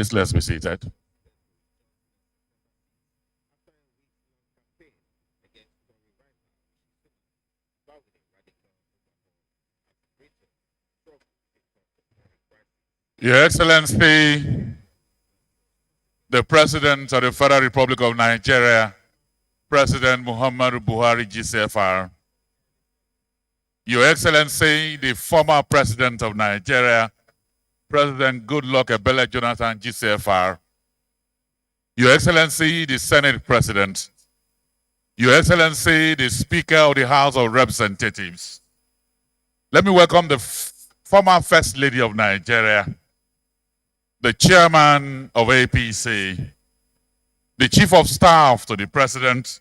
Please let's be seated. Your Excellency, the President of the Federal Republic of Nigeria, President Muhammadu Buhari GCFR, Your Excellency, the former President of Nigeria, President Goodluck Ebele Jonathan GCFR, Your Excellency, the Senate President, Your Excellency, the Speaker of the House of Representatives, let me welcome the former First Lady of Nigeria, the Chairman of APC, the Chief of Staff to the President,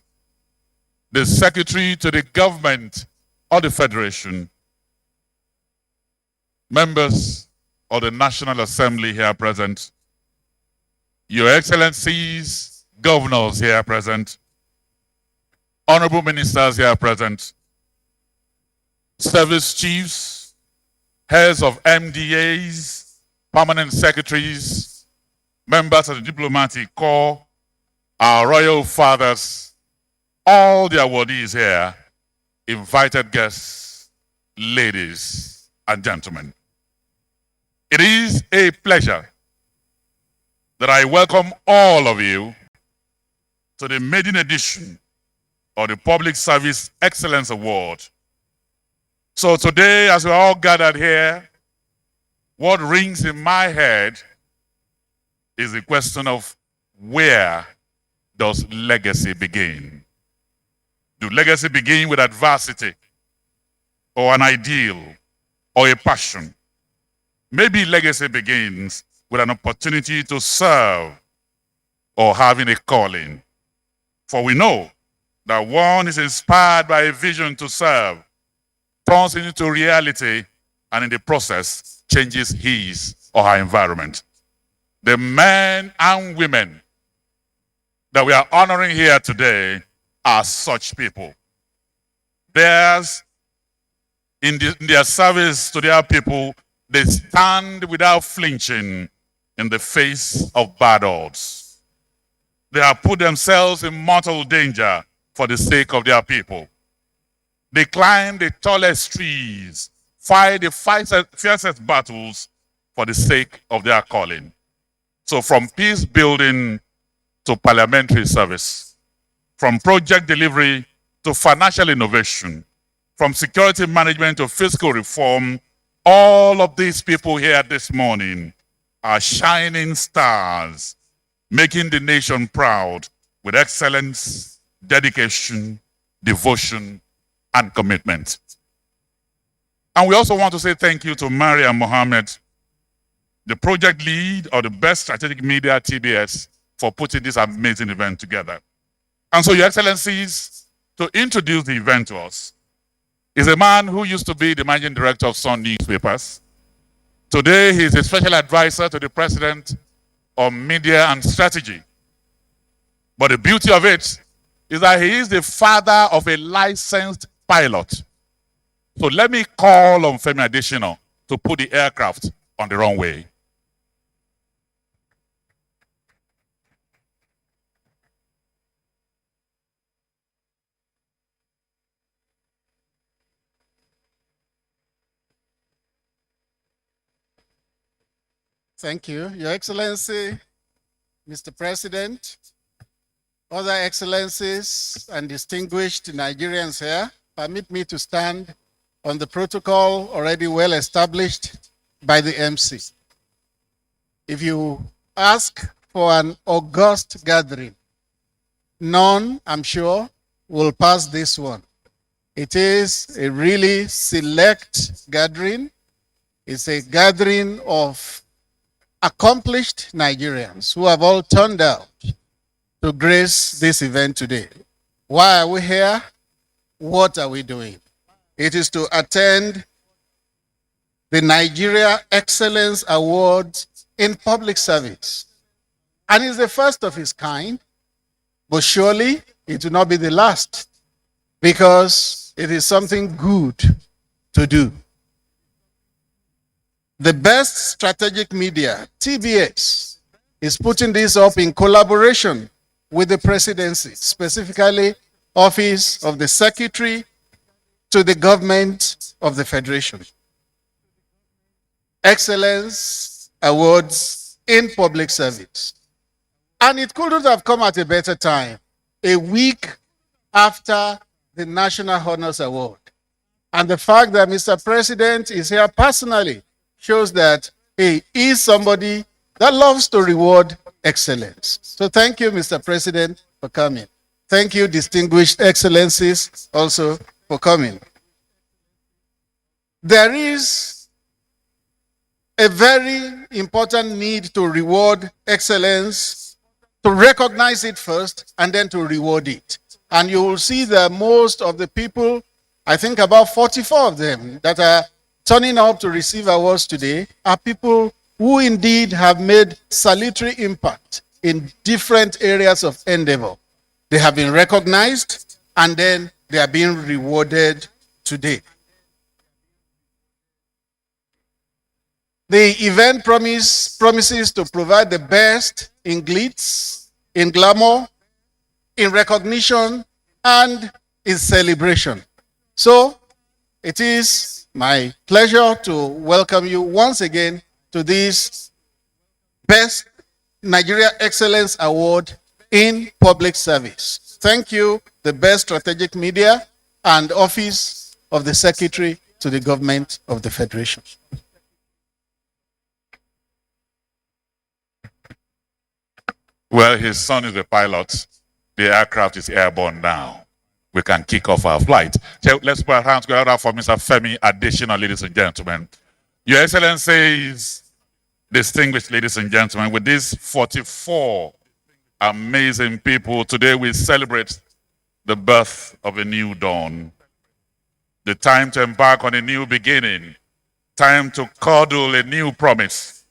the Secretary to the Government of the Federation, members of the National Assembly here present, Your Excellencies, Governors here present, Honorable Ministers here present, Service Chiefs, Heads of MDAs, Permanent Secretaries, members of the Diplomatic Corps, our Royal Fathers, all the awardees here, invited guests, ladies and gentlemen. It is a pleasure that I welcome all of you to the maiden edition of the Public Service Excellence Award. So today, as we're all gathered here, what rings in my head is the question of where does legacy begin? Do legacy begin with adversity or an ideal or a passion? Maybe legacy begins with an opportunity to serve or having a calling. For we know that one is inspired by a vision to serve, turns it into reality, and in the process, changes his or her environment. The men and women that we are honoring here today are such people. Theirs, in their service to their people, they stand without flinching in the face of bad odds. They have put themselves in mortal danger for the sake of their people. They climb the tallest trees, fight the fiercest battles for the sake of their calling. So from peace building to parliamentary service, from project delivery to financial innovation, from security management to fiscal reform, all of these people here this morning are shining stars, making the nation proud with excellence, dedication, devotion, and commitment. And we also want to say thank you to Maria Mohammed, the project lead of the Best Strategic Media TBS, for putting this amazing event together. And so, Your Excellencies, to introduce the event to us is a man who used to be the managing director of Sun Newspapers. Today, he is a special advisor to the President on Media and Strategy. But the beauty of it is that he is the father of a licensed pilot. So let me call on Femi Adesina to put the aircraft on the runway. Thank you, Your Excellency, Mr. President, other excellencies and distinguished Nigerians here, permit me to stand on the protocol already well established by the MC. If you ask for an august gathering, none, I'm sure, will pass this one. It is a really select gathering. It's a gathering of accomplished Nigerians who have all turned out to grace this event today. Why are we here? What are we doing? It is to attend the Nigeria Excellence Awards in Public Service. And it's the first of its kind, but surely it will not be the last, because it is something good to do. The Best Strategic Media, TBS, is putting this up in collaboration with the presidency, specifically Office of the Secretary to the Government of the Federation. Excellence Awards in Public Service. And it couldn't have come at a better time, a week after the National Honors Award. And the fact that Mr. President is here personally shows that he is somebody that loves to reward excellence. So thank you, Mr. President, for coming. Thank you, distinguished excellencies, also for coming. There is a very important need to reward excellence, to recognize it first, and then to reward it. And you will see that most of the people, I think about 44 of them that are turning up to receive awards today, are people who indeed have made salutary impact in different areas of endeavor. They have been recognized, and then they are being rewarded today. The event promises to provide the best in glitz, in glamour, in recognition, and in celebration. So it is my pleasure to welcome you once again to this Best Nigeria Excellence Award in Public Service. Thank you, the Best Strategic Media and Office of the Secretary to the Government of the Federation. Well, his son is a pilot. The aircraft is airborne now. We can kick off our flight. So let's put our hands together for Mr. Femi Additional, ladies and gentlemen. Your Excellencies, distinguished ladies and gentlemen, with these 44 amazing people, today we celebrate the birth of a new dawn, the time to embark on a new beginning, time to cuddle a new promise,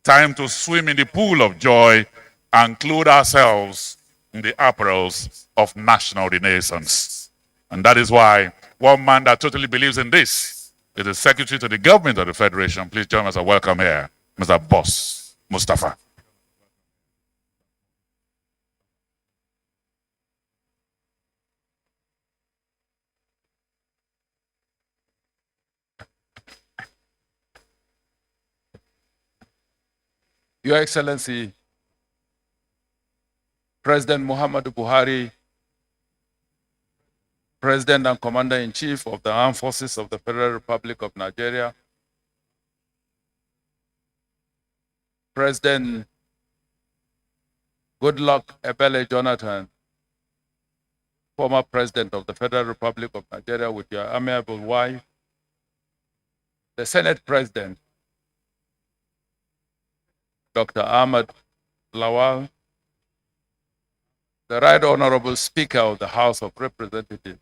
time to swim in the pool of joy and clothe ourselves in the apparels of national renaissance. And that is why one man that totally believes in this is the Secretary to the Government of the Federation. Please join us and welcome here, Mr. Boss Mustafa. Your Excellency, President Muhammadu Buhari, President and Commander-in-Chief of the Armed Forces of the Federal Republic of Nigeria, President Goodluck Ebele Jonathan, former President of the Federal Republic of Nigeria, with your amiable wife, the Senate President, Dr. Ahmed Lawal, the Right Honorable Speaker of the House of Representatives,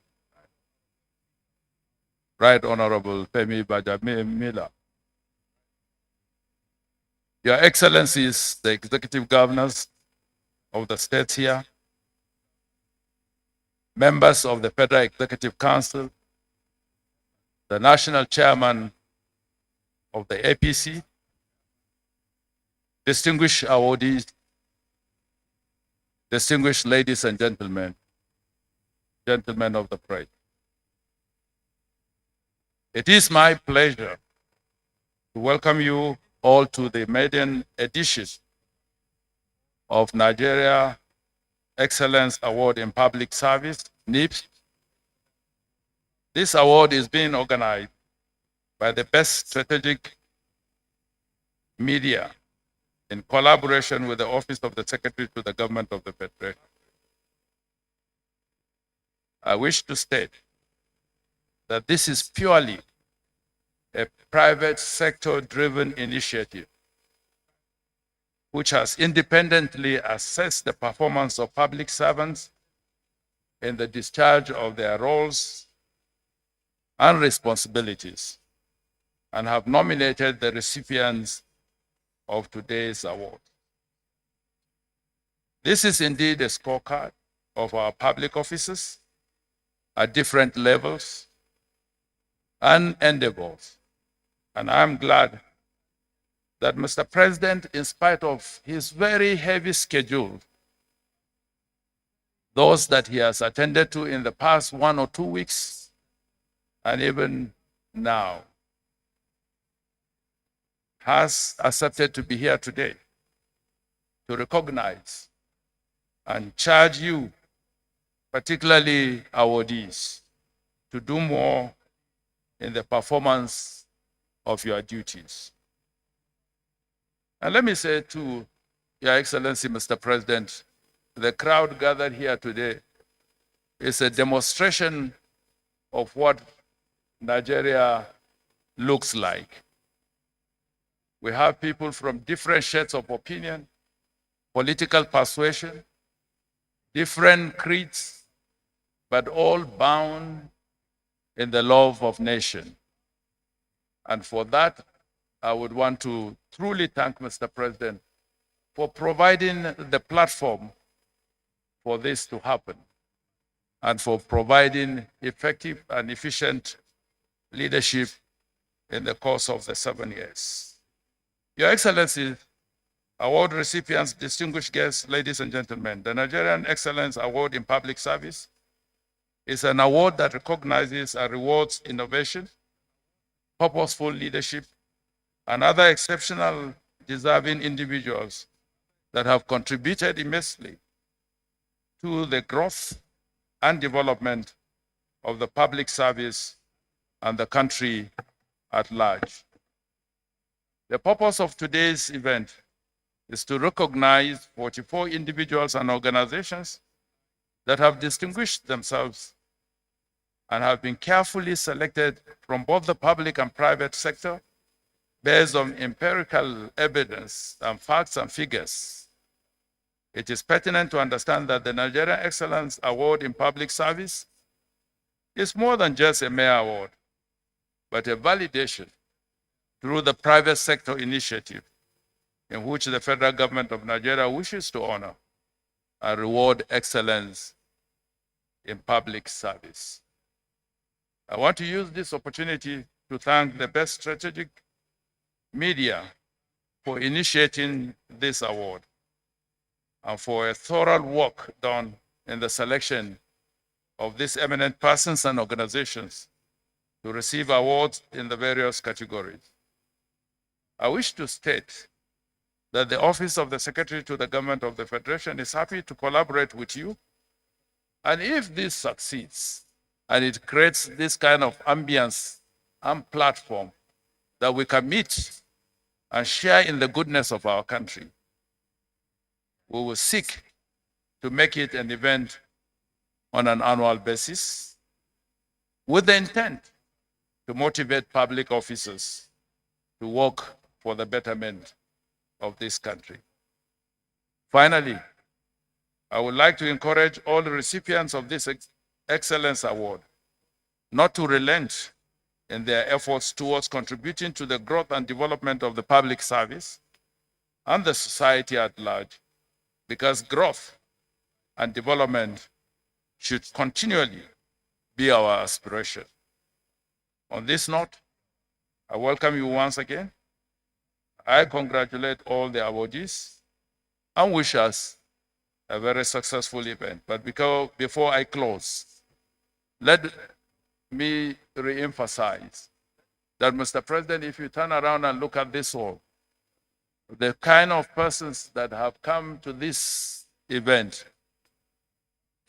Right Honorable Femi Bajamila, Your Excellencies, the Executive Governors of the states here, members of the Federal Executive Council, the National Chairman of the APC, distinguished awardees, distinguished ladies and gentlemen, gentlemen of the press. It is my pleasure to welcome you all to the maiden edition of Nigeria Excellence Award in Public Service, NIPS. This award is being organized by the Best Strategic Media in collaboration with the Office of the Secretary to the Government of the Federation. I wish to state that this is purely a private sector-driven initiative which has independently assessed the performance of public servants in the discharge of their roles and responsibilities, and have nominated the recipients of today's award. This is indeed a scorecard of our public officers at different levels and endeavors, and I'm glad that Mr. President, in spite of his very heavy schedule, those that he has attended to in the past 1 or 2 weeks, and even now, has accepted to be here today to recognize and charge you, particularly awardees, to do more in the performance of your duties. And let me say to Your Excellency, Mr. President, the crowd gathered here today is a demonstration of what Nigeria looks like. We have people from different shades of opinion, political persuasion, different creeds, but all bound in the love of nation. And for that, I would want to truly thank Mr. President for providing the platform for this to happen and for providing effective and efficient leadership in the course of the 7 years. Your Excellency, award recipients, distinguished guests, ladies and gentlemen, the Nigerian Excellence Award in Public Service is an award that recognizes and rewards innovation, purposeful leadership, and other exceptional, deserving individuals that have contributed immensely to the growth and development of the public service and the country at large. The purpose of today's event is to recognize 44 individuals and organizations that have distinguished themselves and have been carefully selected from both the public and private sector based on empirical evidence and facts and figures. It is pertinent to understand that the Nigerian Excellence Award in Public Service is more than just a mere award, but a validation through the private sector initiative in which the federal government of Nigeria wishes to honor and reward excellence in public service. I want to use this opportunity to thank the best strategic media for initiating this award and for a thorough work done in the selection of these eminent persons and organizations to receive awards in the various categories. I wish to state that the Office of the Secretary to the Government of the Federation is happy to collaborate with you. And if this succeeds and it creates this kind of ambience and platform that we can meet and share in the goodness of our country, we will seek to make it an event on an annual basis with the intent to motivate public officers to work for the betterment of this country. Finally, I would like to encourage all the recipients of this Excellence Award not to relent in their efforts towards contributing to the growth and development of the public service and the society at large, because growth and development should continually be our aspiration. On this note, I welcome you once again. I congratulate all the awardees and wish us a very successful event. But before I close, let me re-emphasize that, Mr. President, if you turn around and look at this hall, the kind of persons that have come to this event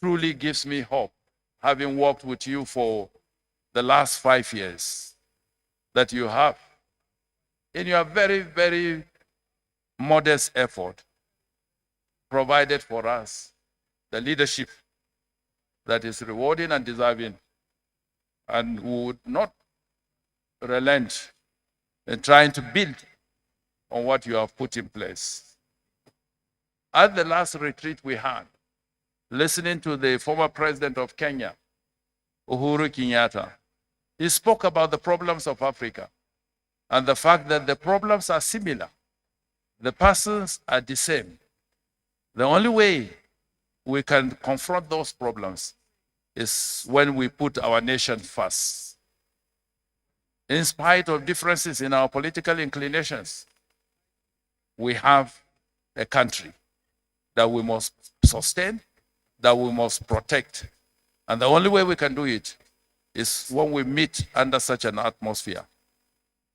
truly gives me hope, having worked with you for the last 5 years, that you have, in your very, very modest effort, provided for us the leadership that is rewarding and deserving, and would not relent in trying to build on what you have put in place. At the last retreat we had, listening to the former president of Kenya, Uhuru Kenyatta, he spoke about the problems of Africa and the fact that the problems are similar. The persons are the same. The only way we can confront those problems is when we put our nation first. In spite of differences in our political inclinations, we have a country that we must sustain, that we must protect. And the only way we can do it is when we meet under such an atmosphere,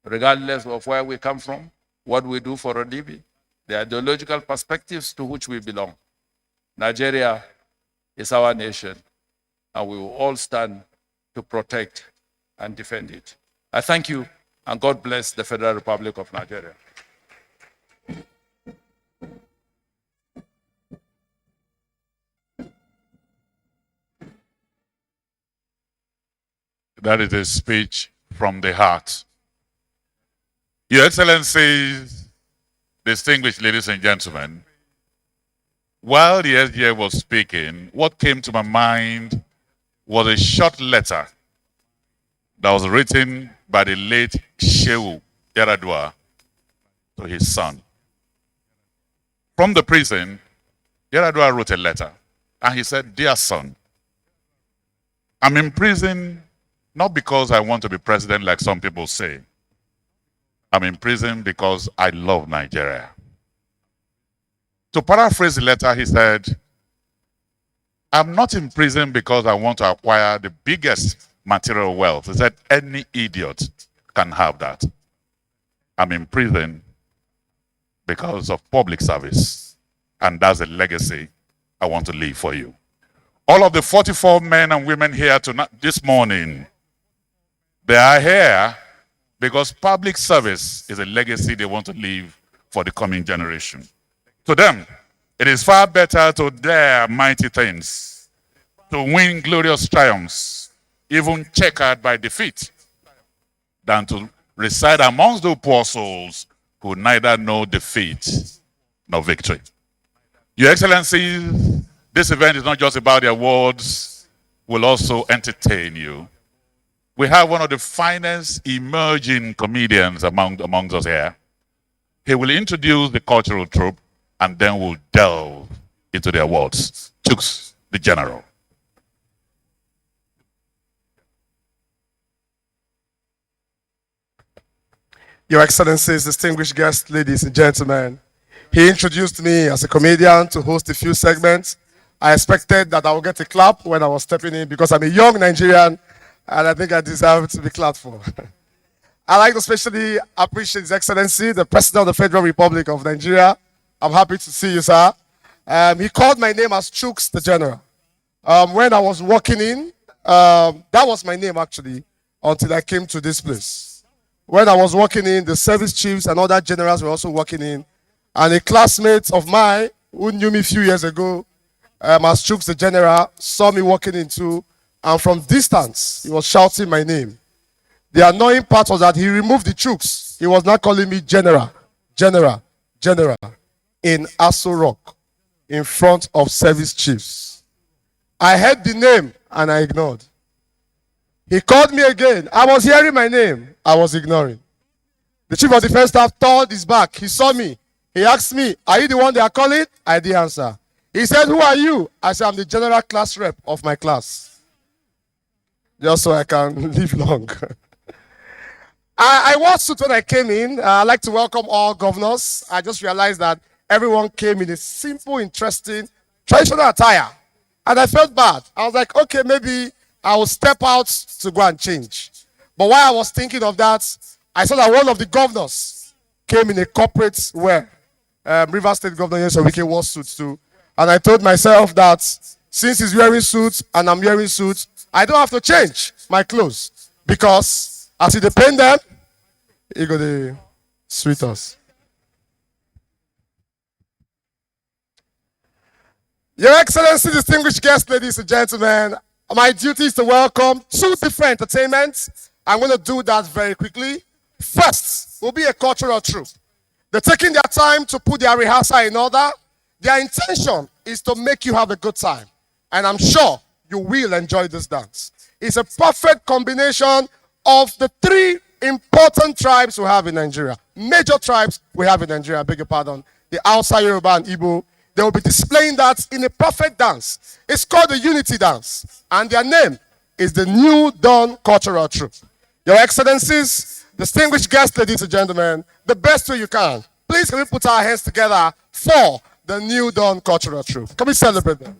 regardless of where we come from, what we do for a living, the ideological perspectives to which we belong. Nigeria is our nation, and we will all stand to protect and defend it. I thank you, and God bless the Federal Republic of Nigeria. That is a speech from the heart. Your Excellencies, distinguished ladies and gentlemen, while the SGA was speaking, what came to my mind was a short letter that was written by the late Shehu Yaradua to his son. From the prison, Yaradua wrote a letter, and he said, "Dear son, I'm in prison not because I want to be president like some people say. I'm in prison because I love Nigeria." To paraphrase the letter, he said, "I'm not in prison because I want to acquire the biggest material wealth." He said, "Any idiot can have that. I'm in prison because of public service, and that's a legacy I want to leave for you." All of the 44 men and women here tonight, this morning, they are here because public service is a legacy they want to leave for the coming generation. To them, it is far better to dare mighty things, to win glorious triumphs, even checkered by defeat, than to reside amongst the poor souls who neither know defeat nor victory. Your Excellencies, this event is not just about the awards, we'll also entertain you. We have one of the finest emerging comedians amongst us here. He will introduce the cultural troupe, and then we'll delve into the awards. Chooks, the General. Your Excellencies, distinguished guests, ladies and gentlemen, he introduced me as a comedian to host a few segments. I expected that I would get a clap when I was stepping in because I'm a young Nigerian and I think I deserve to be clapped for. I'd like to especially appreciate His Excellency, the President of the Federal Republic of Nigeria. I'm happy to see you, sir. He called my name as Chooks, the General. When I was walking in, that was my name actually, until I came to this place. When I was walking in, the service chiefs and other generals were also walking in. And a classmate of mine who knew me a few years ago, as Chooks, the General, saw me walking in too. And from distance, he was shouting my name. The annoying part was that he removed the Chooks. He was not calling me General, General, General, in Aso Rock, in front of service chiefs. I heard the name and I ignored. He called me again. I was hearing my name. I was ignoring. The chief of defense staff turned his back. He saw me. He asked me, "Are you the one they are calling?" I didn't answer. He said, "Who are you?" I said, "I'm the general class rep of my class." Just so I can live long. I wore suit when I came in. I'd like to welcome all governors. I just realized that everyone came in a simple, interesting, traditional attire. And I felt bad. I was like, okay, maybe I will step out to go and change. But while I was thinking of that, I saw that one of the governors came in a corporate wear. River State Governor Yesawike wore suits too. And I told myself that since he's wearing suits and I'm wearing suits, I don't have to change my clothes. Because as he depend them, he go to sweet us. Your Excellency, distinguished guests, ladies and gentlemen, my duty is to welcome two different entertainments. I'm going to do that very quickly. First will be a cultural troupe. They're taking their time to put their rehearsal in order. Their intention is to make you have a good time. And I'm sure you will enjoy this dance. It's a perfect combination of the three important tribes we have in Nigeria. Major tribes we have in Nigeria, I beg your pardon. The Hausa, Yoruba, and Igbo. They will be displaying that in a perfect dance. It's called the Unity Dance. And their name is the New Dawn Cultural Troupe. Your Excellencies, distinguished guests, ladies and gentlemen, the best way you can, Please, can we put our hands together for the New Dawn Cultural Troupe? Can we celebrate them?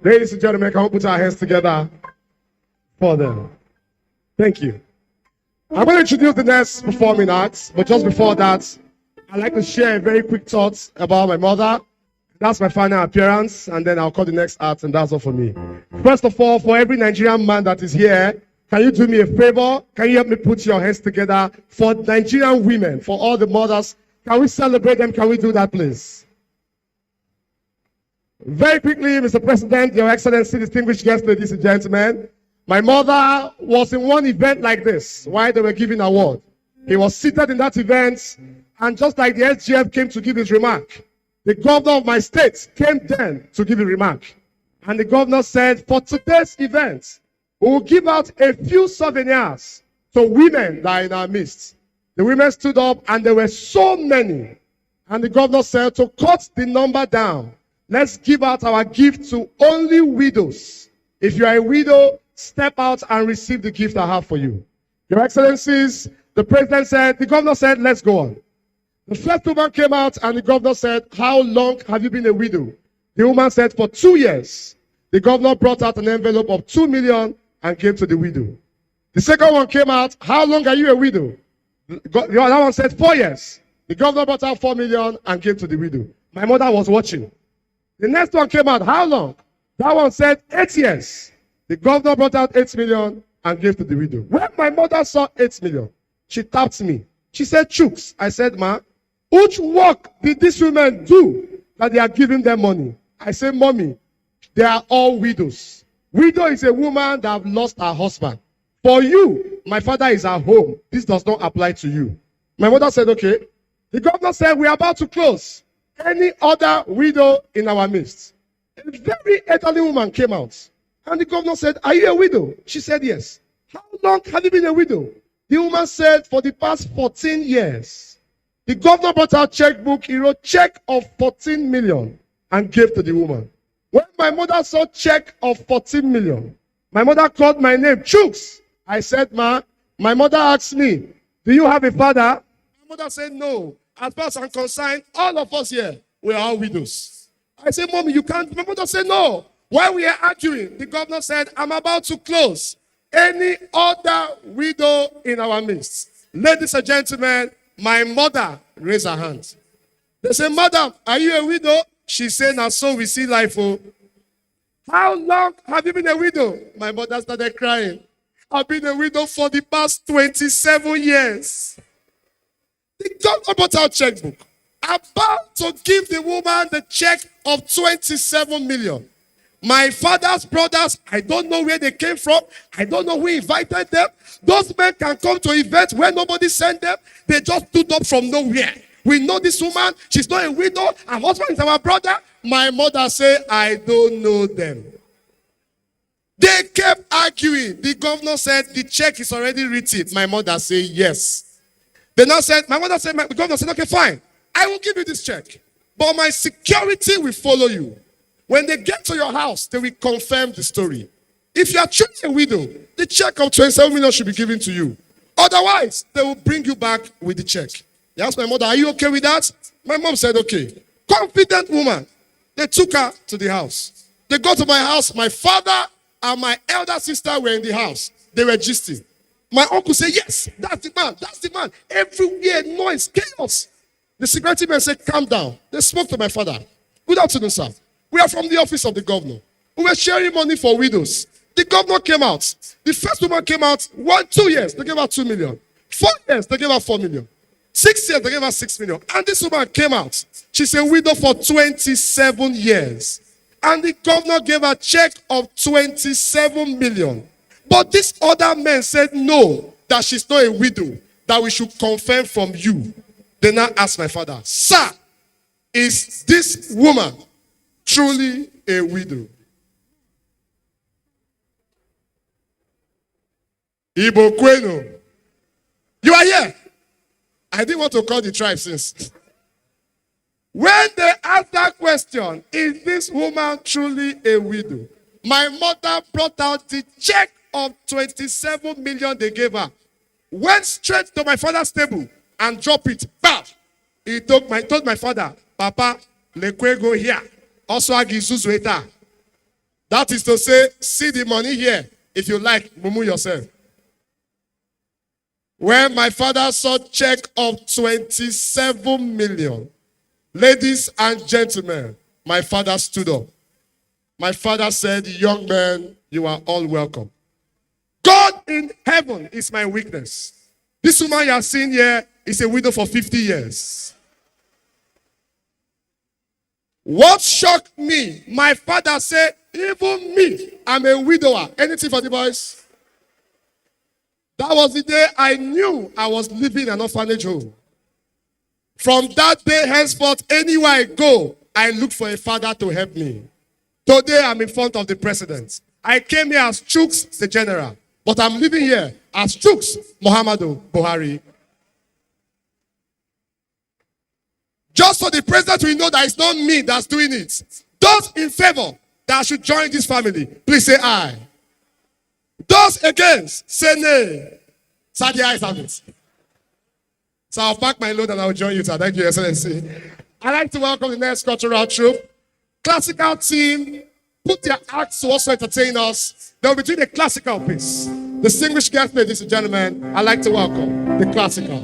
Ladies and gentlemen, can we put our hands together for them? Thank you. I'm going to introduce the next performing act, but just before that, I'd like to share a very quick thought about my mother. That's my final appearance, and then I'll call the next act, and that's all for me. First of all, for every Nigerian man that is here, can you do me a favor? Can you help me put your hands together for Nigerian women, for all the mothers? Can we celebrate them? Can we do that, please? Very quickly, Mr. President, Your Excellency, distinguished guests, ladies and gentlemen, my mother was in one event like this while they were giving award. He was seated in that event, and just like the SGF came to give his remark, the governor of my state came then to give a remark. And the governor said, for today's event, we will give out a few souvenirs to women that are in our midst. The women stood up, and there were so many. And the governor said, to cut the number down, let's give out our gift to only widows. If you are a widow, step out and receive the gift I have for you. Your Excellencies, the president said, the governor said, let's go on. The first woman came out, and the governor said, how long have you been a widow? The woman said, for 2 years. The governor brought out an envelope of 2 million and gave to the widow. The second one came out, how long are you a widow? The other one said, 4 years. The governor brought out 4 million and gave to the widow. My mother was watching. The next one came out, how long? That one said 8 years. The governor brought out 8 million and gave to the widow. When my mother saw 8 million, she tapped me. She said, Chooks. I said, ma, which work did these women do that they are giving them money? I said, mommy, they are all widows. Widow is a woman that have lost her husband. For you, my father is at home. This does not apply to you. My mother said, okay. The governor said, we are about to close. Any other widow in our midst? A very elderly woman came out. And the governor said, are you a widow? She said, yes. How long have you been a widow? The woman said, for the past 14 years. The governor brought out a checkbook. He wrote check of 14 million and gave to the woman. When my mother saw check of 14 million, my mother called my name, Chooks. I said, ma, my mother asked me, do you have a father? My mother said, no. As far as I'm concerned, all of us here, we are all widows. I said, mommy, you can't. My mother said, no. While we are arguing, the governor said, I'm about to close. Any other widow in our midst? Ladies and gentlemen, my mother raised her hand. They said, madam, are you a widow? She said, now so we see life. Oh. How long have you been a widow? My mother started crying. I've been a widow for the past 27 years. The governor brought out checkbook. About to give the woman the check of 27 million. My father's brothers, I don't know where they came from. I don't know who invited them. Those men can come to events where nobody sent them. They just stood up from nowhere. We know this woman. She's not a widow. Her husband is our brother. My mother said, I don't know them. They kept arguing. The governor said, the check is already written. My mother said, yes. They now said, my mother said, the governor said, okay, fine. I will give you this check. But my security will follow you. When they get to your house, they will confirm the story. If you are truly a widow, the check of 27 million should be given to you. Otherwise, they will bring you back with the check. They asked my mother, are you okay with that? My mom said, okay. Confident woman. They took her to the house. They got to my house. My father and my elder sister were in the house. They were gisting. My uncle said, yes, that's the man. That's the man. Everywhere, noise, chaos. The security man said, calm down. They spoke to my father. Good afternoon, sir. We are from the office of the governor. We were sharing money for widows. The governor came out. The first woman came out 2 years. They gave her 2 million. 4 years, they gave her 4 million. 6 years, they gave her 6 million. And this woman came out. She's a widow for 27 years. And the governor gave her a check of 27 million. But this other man said no, that she's not a widow, that we should confirm from you. They now asked my father, sir, Is this woman truly a widow? Igbo Kweno. You are here. I didn't want to call the tribe since. When they asked that question, is this woman truly a widow? My mother brought out the check of 27 million they gave her. Went straight to my father's table and dropped it. Bam! He told my father, Papa, go here. Also, That is to say, see the money here. If you like, mumu yourself. When my father saw check of 27 million, ladies and gentlemen, my father stood up. My father said, young man, you are all welcome. God in heaven is my weakness. This woman you are seeing here is a widow for 50 years. What shocked me, my father said, even me, I'm a widower. Anything for the boys? That was the day I knew I was living in an orphanage home. From that day henceforth, anywhere I go, I look for a father to help me. Today, I'm in front of the president. I came here as Chuks, the general. But I'm living here as Chuks Muhammadu Buhari. Just so the president will know that it's not me that's doing it. Those in favor that should join this family, please say aye. Those against, say nay. So the ayes have it. So I'll pack my load and I'll join you. So thank you, Excellency. I'd like to welcome the next cultural troupe. Classical team, put their acts to also entertain us. They'll be doing a classical piece. Distinguished guests, ladies and gentlemen, I'd like to welcome the classical.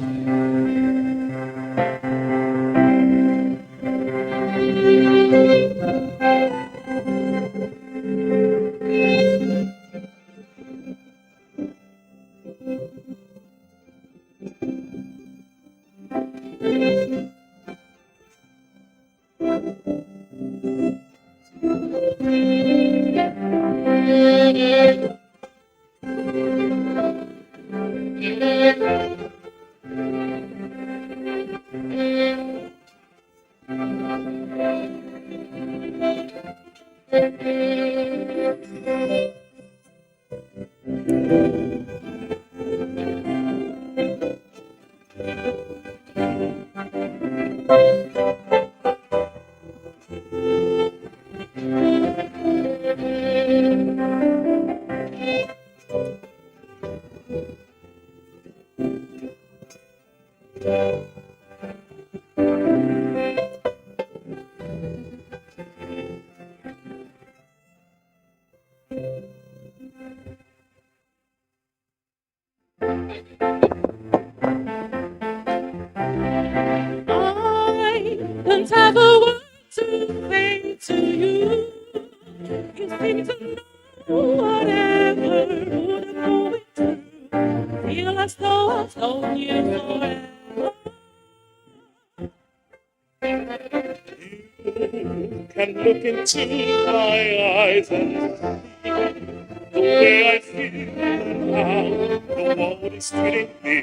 Don't have a word to say to you. You seem to know whatever I'm going through. Feel as though I've known you forever. You can look into my eyes and see the way I feel and how the world is treating me.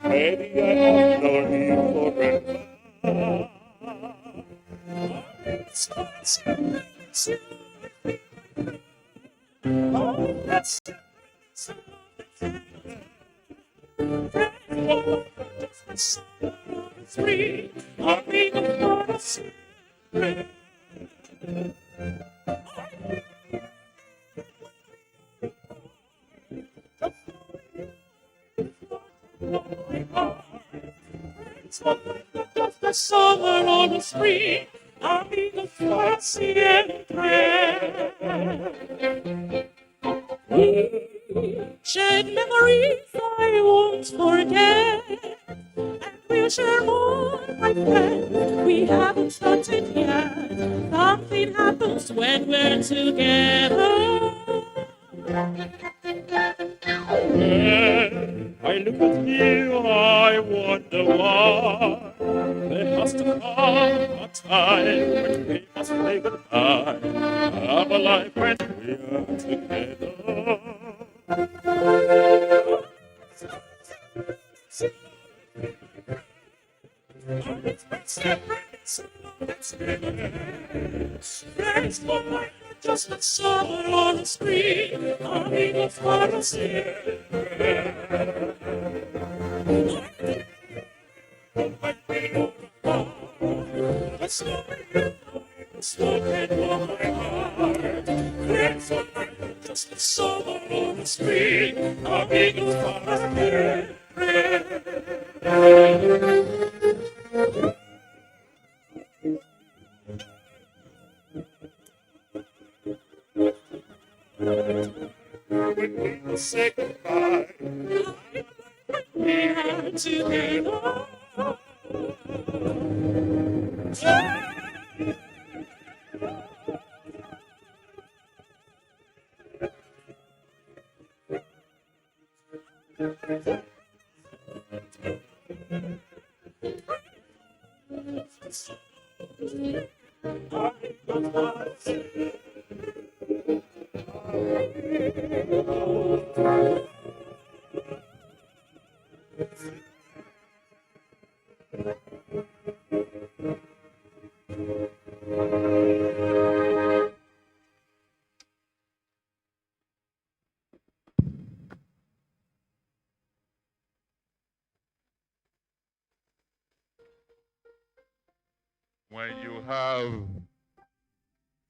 Maybe I have known you forever. Just the summer or the spring, I'm in the first siempre. Shared memories I won't forget, and we'll share more, my friend. We haven't started yet. Something happens when we're together. When I look at you, I wonder why there has to come a time when we must say goodbye. I'm alive when we are together. Friends for life, just a summer on the screen. Amigo para siempre. Let's go and warm my heart. Friends for life, just a summer on the screen. Amigo para siempre. Say goodbye. We are together. When you have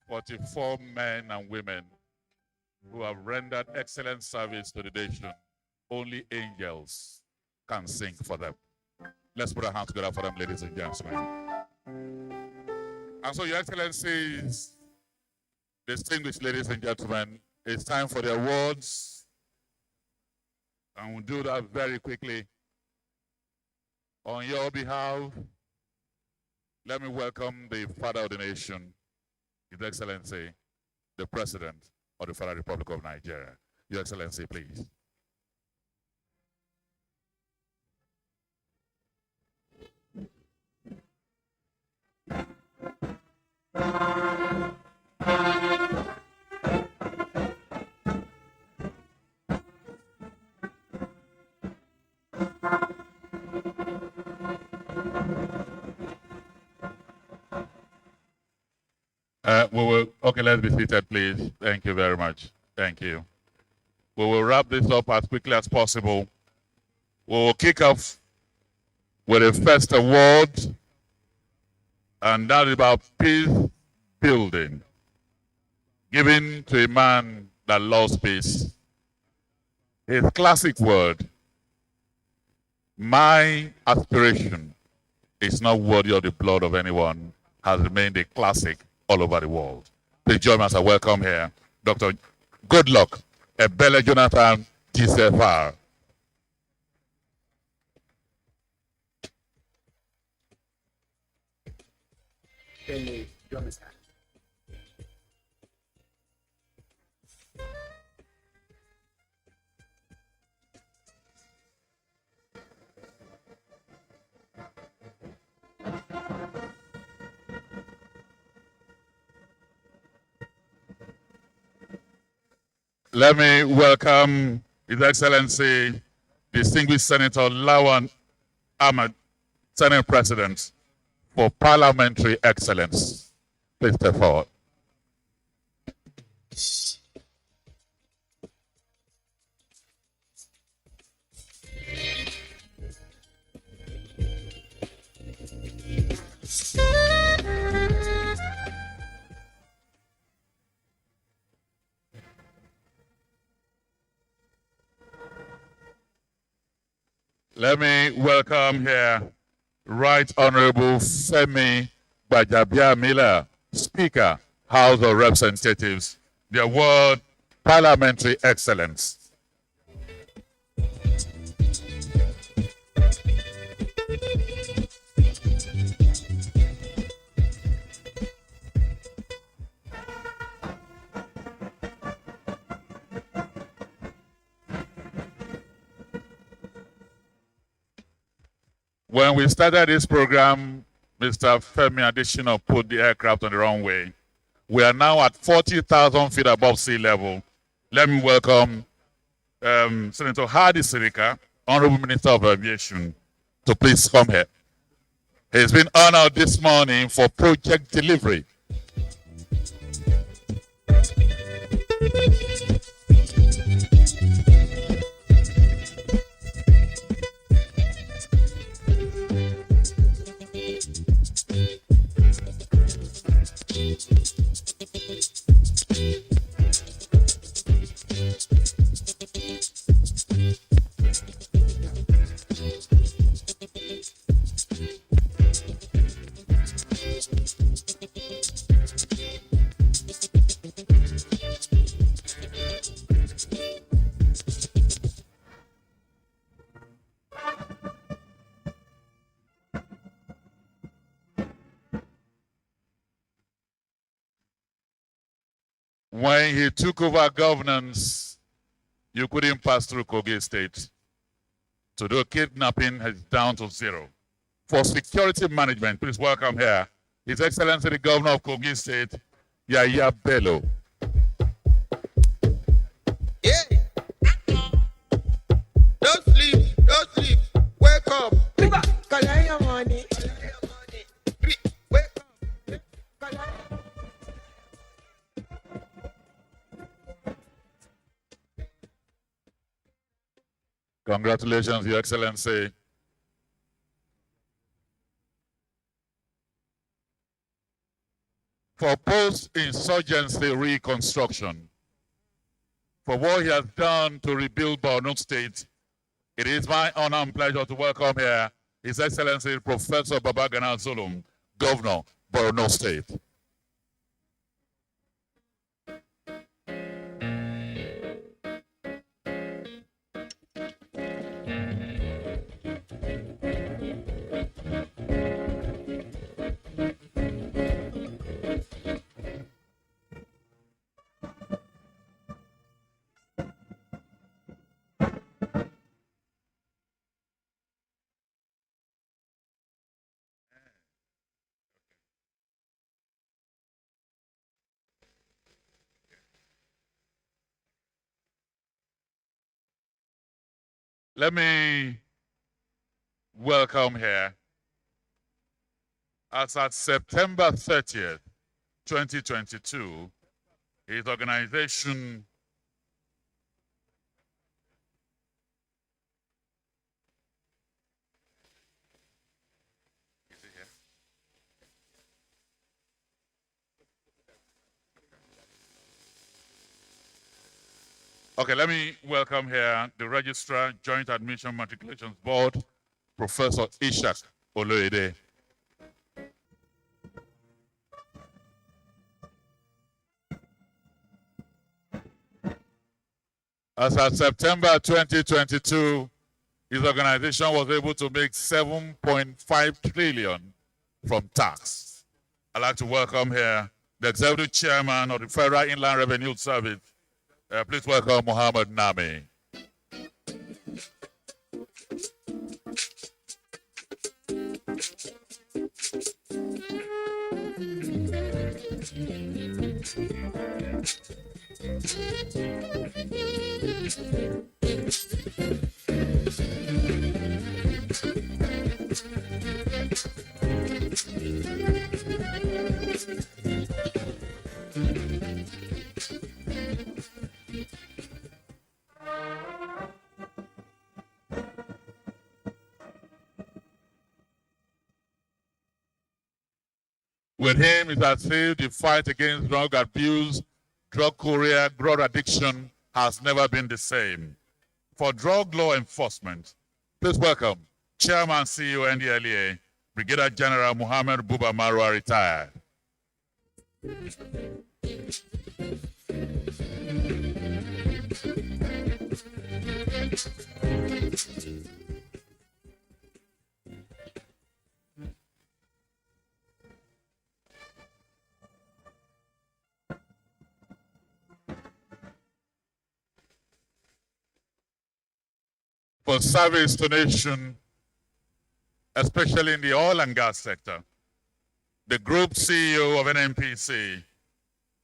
44 men and women who have rendered excellent service to the nation, only angels can sing for them. Let's put our hands together for them, ladies and gentlemen. And so, Your Excellencies, distinguished ladies and gentlemen, it's time for the awards. And we'll do that very quickly. On your behalf, let me welcome the Father of the Nation, His Excellency, the President of the Federal Republic of Nigeria. Your Excellency, please. Okay, let's be seated, please. Thank you very much. Thank you. We will wrap this up as quickly as possible. We will kick off with the first award, and that is about peace building, given to a man that loves peace. His classic word, "My aspiration is not worthy of the blood of anyone," has remained a classic all over the world. Please join us and welcome here Dr. Goodluck Ebele Jonathan GCFR. Let me welcome His Excellency, distinguished Senator Lawan Ahmed, Senate President, for Parliamentary Excellence. Please step forward. Let me welcome here Right Honorable Femi Gbajabiamila, Speaker, House of Representatives, the award Parliamentary Excellence. When we started this program, Mr. Femi Adesina put the aircraft on the runway. We are now at 40,000 feet above sea level. Let me welcome Senator Hadi Sirika, Honorable Minister of Aviation, to please come here. He's been honored this morning for project delivery. When he took over governance, you couldn't pass through Kogi State. Today, kidnapping is down to 0. For security management, please welcome here His Excellency the Governor of Kogi State, Yaya Bello. Yeah. Don't sleep, don't sleep. Wake up. Collect your money. Wake up. Collect. Congratulations, Your Excellency. For post-insurgency reconstruction, for what he has done to rebuild Borno State, it is my honor and pleasure to welcome here His Excellency Professor Babagana Zulum, Governor, Borno State. Let me welcome here, as at September 30th, 2022, his organization Okay, let me welcome here the Registrar, Joint Admission Matriculations Board, Professor Ishak Oloede. As of September 2022, his organization was able to make 7.5 trillion from tax. I'd like to welcome here the Executive Chairman of the Federal Inland Revenue Service. Please welcome Muhammad Nami. With him, it has said the fight against drug abuse, drug courier, drug addiction has never been the same. For drug law enforcement, please welcome Chairman CEO NDLEA, Brigadier General Muhammad Buba Marwa, retired. For service to nation, especially in the oil and gas sector, the Group CEO of NNPC,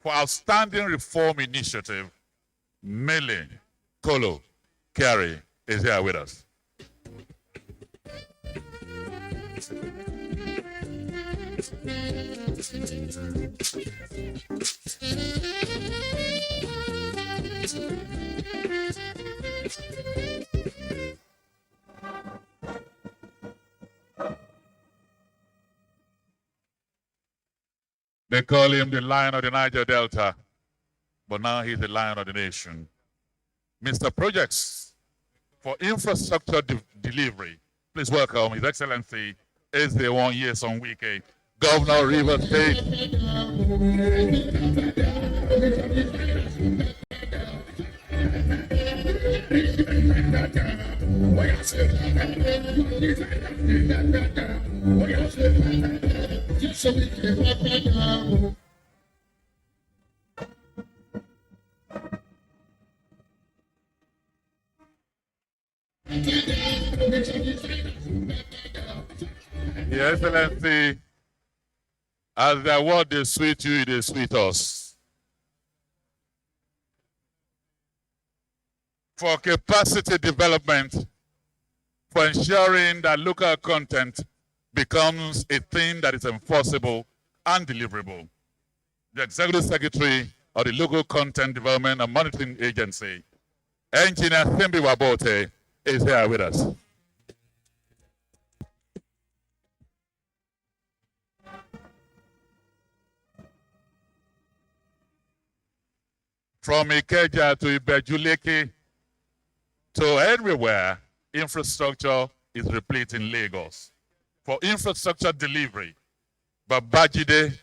for outstanding reform initiative, Mele Kolo Kari is here with us. They call him the Lion of the Niger Delta, but now he's the Lion of the Nation. Mr. Projects for Infrastructure Delivery. Please welcome His Excellency SD1 Yeson Wike, Governor of Rivers State. Your Excellency, as the award they sweet you, they sweet us. For capacity development, for ensuring that local content becomes a thing that is enforceable and deliverable. The Executive Secretary of the Local Content Development and Monitoring Agency, Engineer Simbi Wabote, is here with us. From Ikeja to Ibejuleke to everywhere, infrastructure is replete in Lagos. For infrastructure delivery, Babajide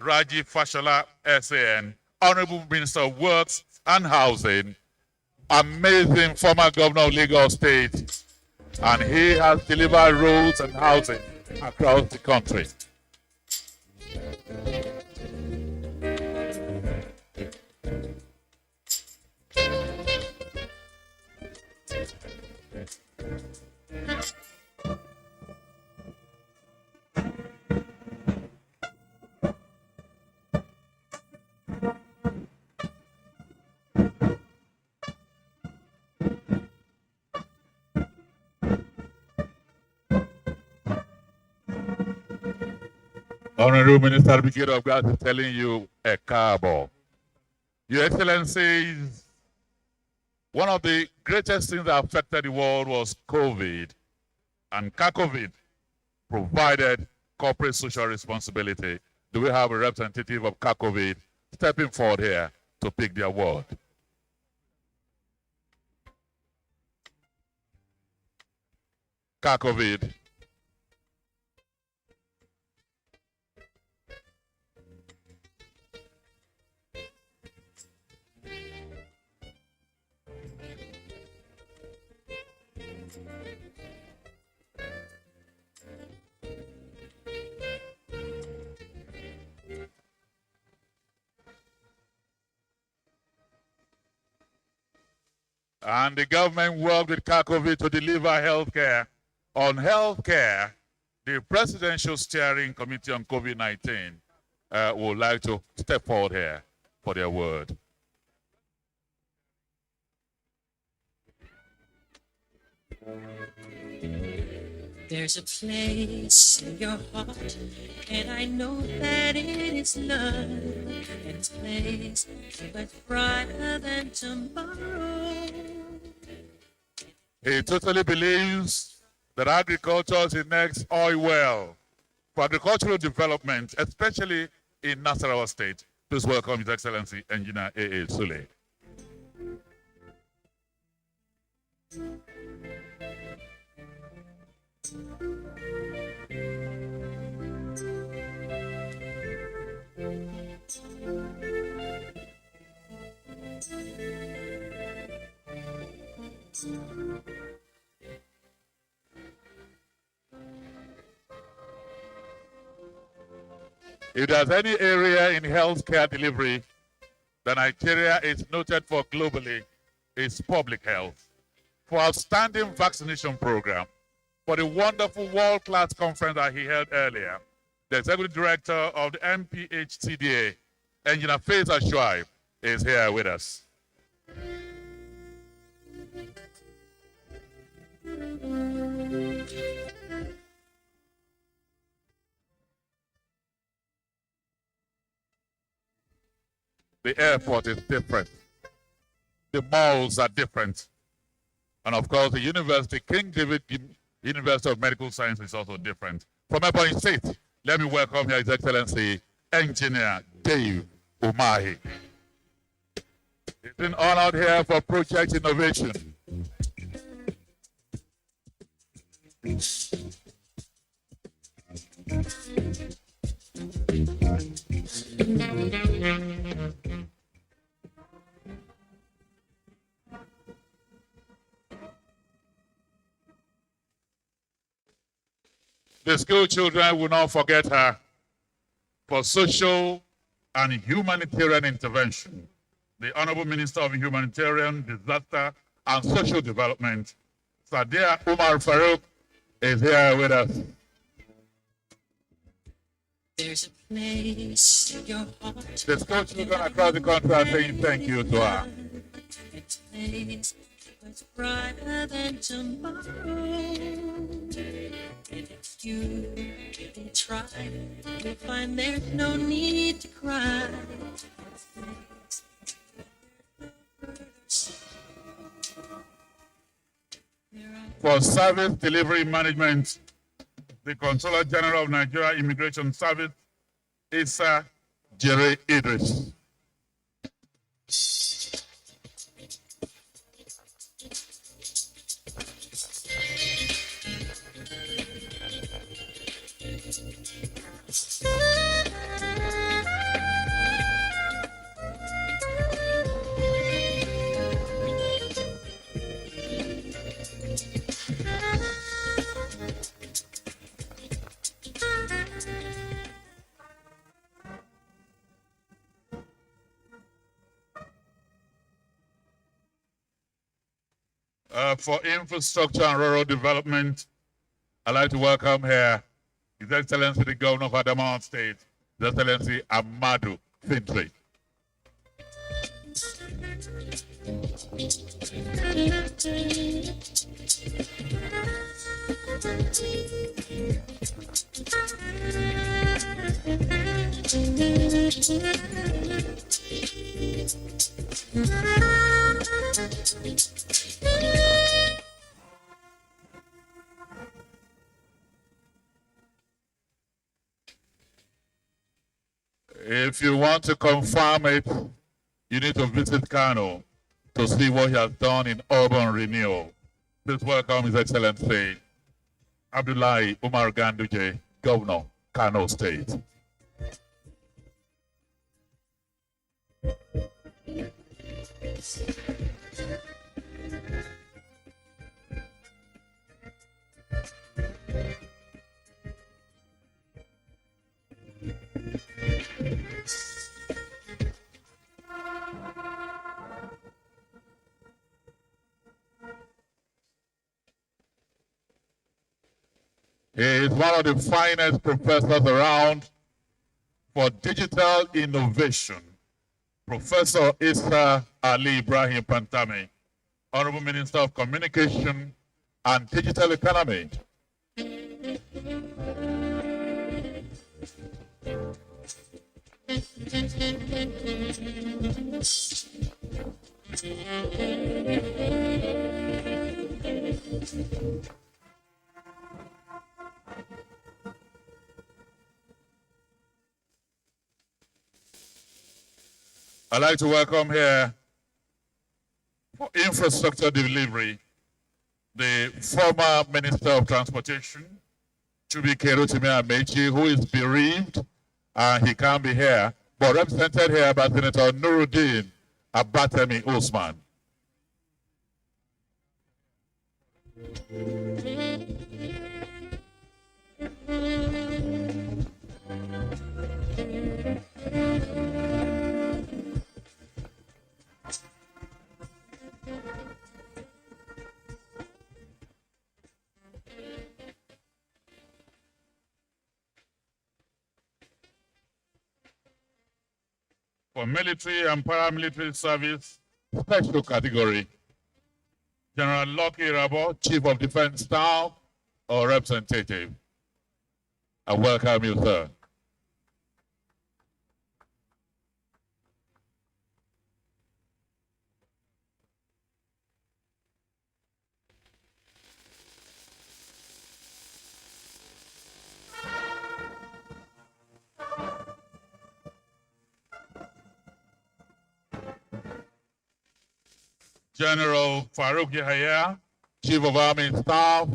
Raji Fashola SAN, Honorable Minister of Works and Housing, amazing former governor of Lagos State, and he has delivered roads and housing across the country. Honorable Minister Brigade of Guards is telling you a cabo. Your Excellencies, one of the greatest things that affected the world was COVID, and COVID provided corporate social responsibility. Do we have a representative of COVID stepping forward here to pick the award? COVID. And the government worked with COVID to deliver healthcare. On healthcare, the Presidential Steering Committee on COVID-19 would like to step forward here for their word. There's a place in your heart, and I know that it is love. And this place is much brighter than tomorrow. He totally believes that agriculture is the next oil well for agricultural development, especially in Nasarawa State. Please welcome His Excellency Engineer A.A. Sule. If there's any area in healthcare delivery that Nigeria is noted for globally, it's public health. For outstanding vaccination program, for the wonderful world-class conference that he held earlier, the Executive Director of the MPHCDA, Engineer Faisal Shuaib, is here with us. The airport is different. The malls are different. And of course, the university, King David University of Medical Science, is also different. From Ebonyi State, let me welcome His Excellency, Engineer Dave Umahi. He's been honored here for project innovation. The school children will not forget her for social and humanitarian intervention. The Honorable Minister of Humanitarian, Disaster and Social Development, Sadia Umar Farouk, is here with us. There's a place in your heart. The school children across the country are saying thank you to her. It's a place that's brighter than tomorrow. And if you really try, you'll find there's no need to cry. For service delivery management, the Controller General of Nigeria Immigration Service, Issa Jere Idris. For infrastructure and rural development, I'd like to welcome here His Excellency the Governor of Adamawa State, His Excellency Amadu Fintri. If you want to confirm it, you need to visit Kano to see what he has done in urban renewal. Please welcome His Excellency Abdullahi Umar Ganduje, Governor, Kano State. He is one of the finest professors around for digital innovation. Professor Issa Ali Ibrahim Pantami, Honorable Minister of Communication and Digital Economy. I'd like to welcome here for infrastructure delivery, the former Minister of Transportation, Chubike Rotimi Amechi, who is bereaved and he can't be here, but represented here by Senator Nuruddin Abatemi Osman. For military and paramilitary service, special category, General Lucky Rabo, Chief of Defense Staff, or representative. I welcome you, sir. General Farouk Yahya, Chief of Army Staff.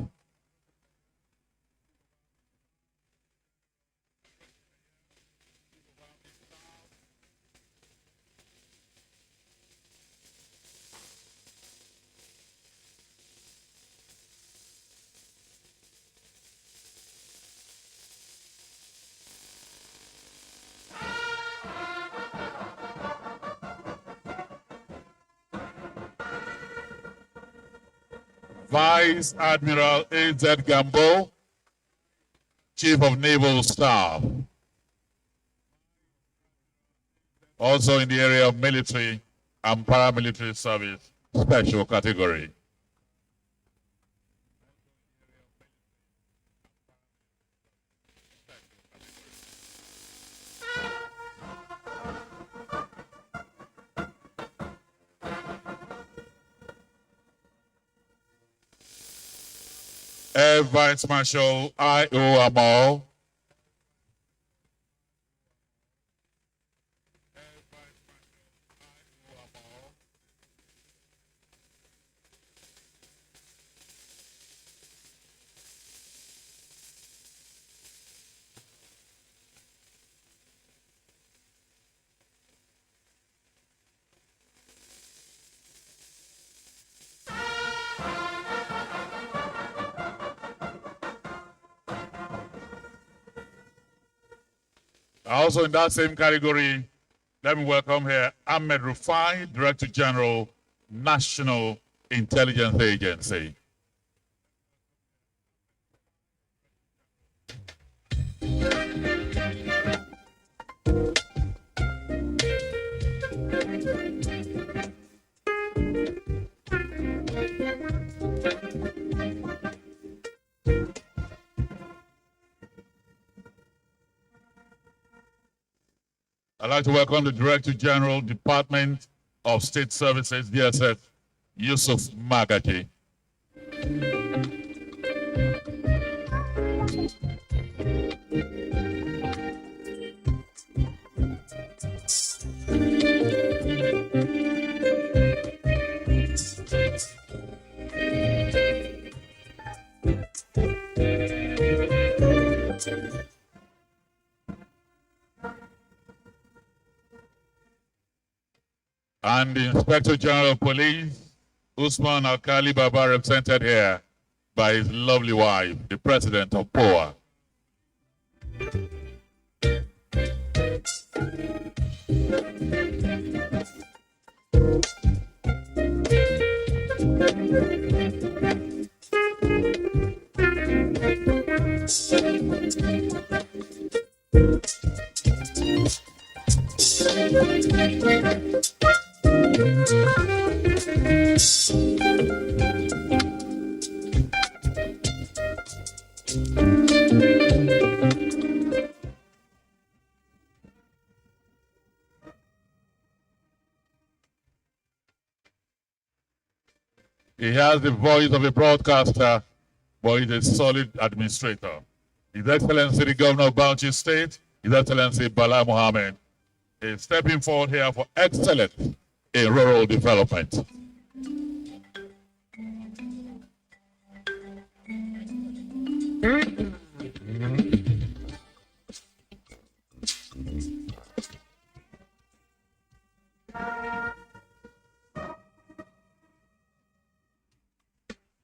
Vice Admiral A.Z. Gambo, Chief of Naval Staff. Also in the area of military and paramilitary service, special category. Air Vice Marshal I.O. Amal. Also in that same category, let me welcome here Ahmed Rufai, Director General, National Intelligence Agency. I'd like to welcome the Director General, Department of State Services, DSS, Yusuf Magaji. And the Inspector General of Police, Usman Alkali Baba, represented here by his lovely wife, the President of POA. He has the voice of a broadcaster, but he's a solid administrator. His Excellency, the Governor of Bauchi State, His Excellency Bala Mohammed, is stepping forward here for excellence in rural development.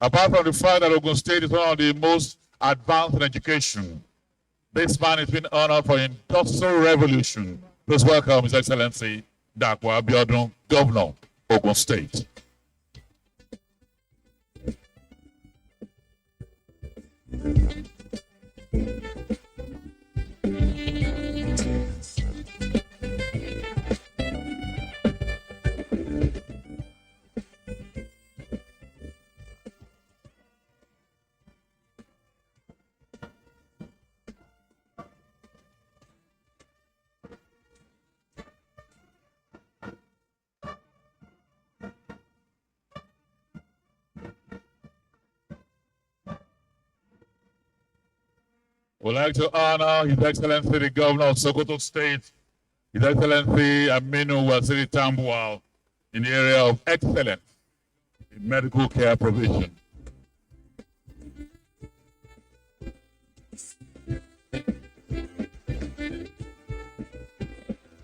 Apart from the fact that Ogun State is one of the most advanced in education, this man has been honored for industrial revolution. Please welcome His Excellency Dakwa Abiodun, Governor, Ogun State. We'd like to honor His Excellency the Governor of Sokoto State, His Excellency Aminu Waziri Tambuwal, in the area of excellence in medical care provision.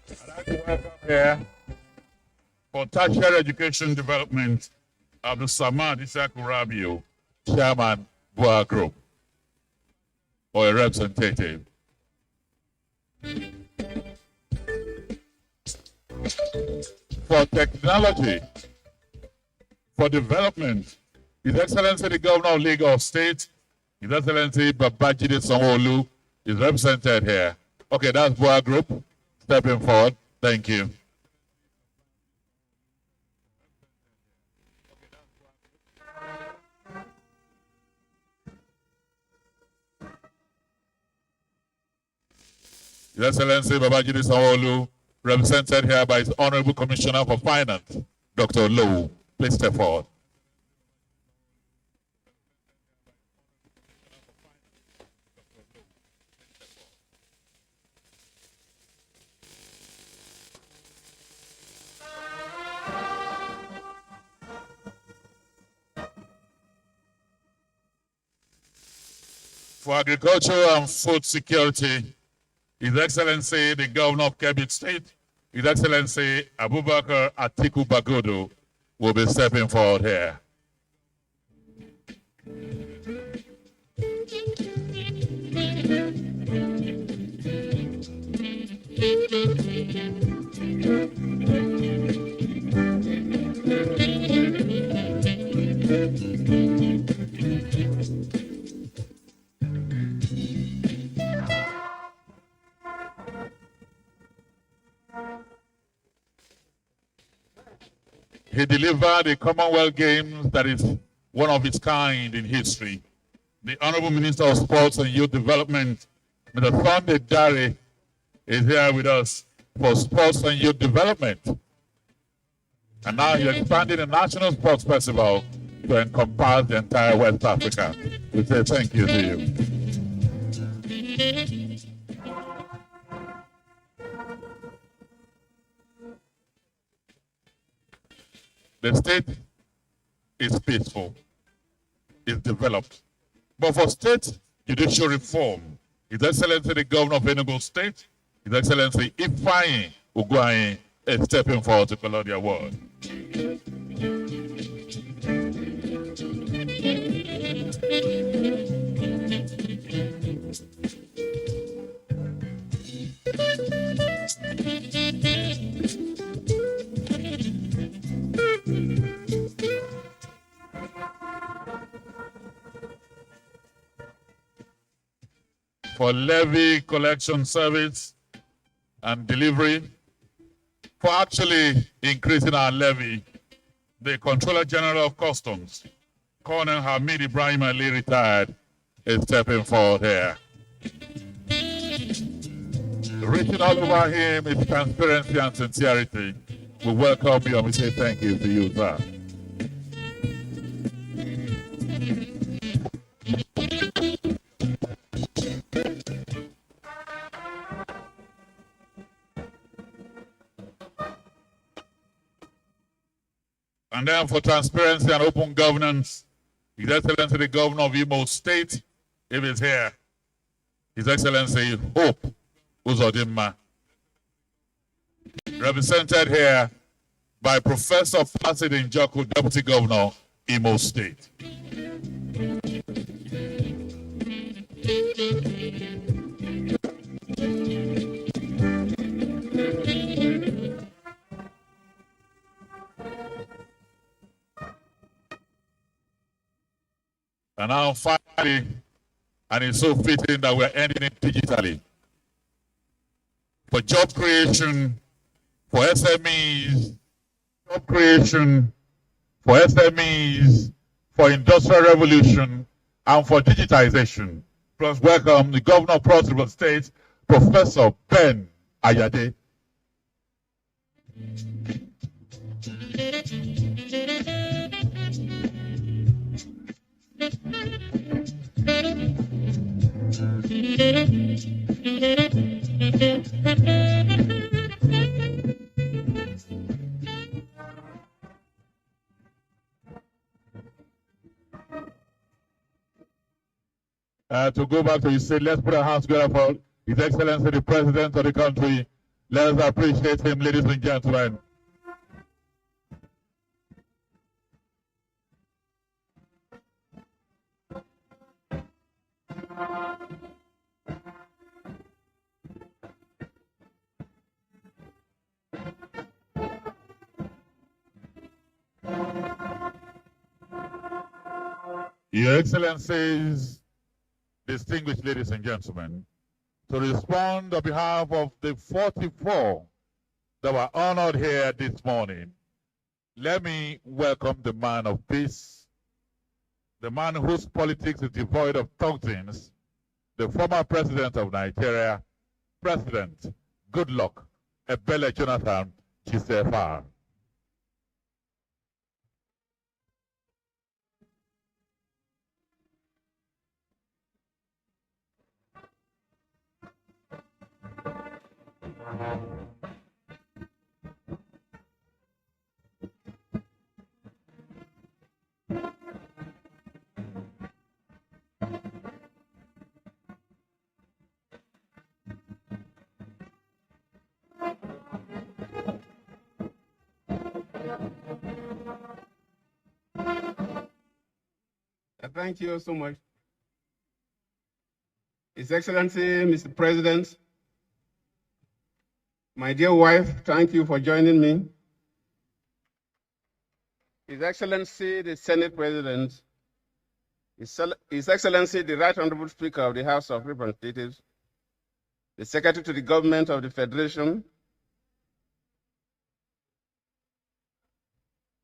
I'd like to welcome here for tertiary education development Abdul Samad Isaac Rabio, Chairman, Boa Group, or a representative. For technology, for development, His Excellency the Governor of Lagos State, His Excellency Babajide Sanwo-Olu is represented here. Okay, that's Boa Group. Stepping forward. Thank you. His Excellency Babajide Sanwo-Olu, represented here by His Honorable Commissioner for Finance, Dr. Low. Please step forward. For agriculture and food security, His Excellency the Governor of Kebbi State, His Excellency Abubakar Atiku Bagodo, will be stepping forward here. He delivered a Commonwealth Games that is one of its kind in history. The Honorable Minister of Sports and Youth Development, Mr. Sunday Dare, is here with us for Sports and Youth Development. And now he's expanding the National Sports Festival to encompass the entire West Africa. We say thank you to you. The state is peaceful, is developed. But for state judicial reform, His Excellency the Governor of Enugu State, His Excellency Ifeanyi Ugwuanyi is stepping forward to collect the award. For levy collection service and delivery, for actually increasing our levy, the Controller General of Customs, Colonel Hamid Ibrahim Ali, retired, is stepping forward here. Written all over him is transparency and sincerity. We welcome you and we say thank you to you, sir. And then for transparency and open governance, His Excellency the Governor of Imo State, if he's here, His Excellency Hope Uzodimma, represented here by Professor Placid Njoku, Deputy Governor, Imo State. And now finally, and it's so fitting that we're ending it digitally. For job creation, for SMEs, job creation, for SMEs, for industrial revolution, and for digitization. Plus welcome the Governor of Cross River State, Professor Ben Ayade. To go back to his seat, let's put our hands together for His Excellency the President of the country. Let us appreciate him, ladies and gentlemen. Your Excellencies, distinguished ladies and gentlemen, to respond on behalf of the 44 that were honored here this morning, let me welcome the man of peace, the man whose politics is devoid of toxins, the former president of Nigeria, President Goodluck Ebele Jonathan Chisefa. Thank you so much. His Excellency, Mr. President, my dear wife, thank you for joining me. His Excellency, the Senate President, His Excellency, the Right Honorable Speaker of the House of Representatives, the Secretary to the Government of the Federation,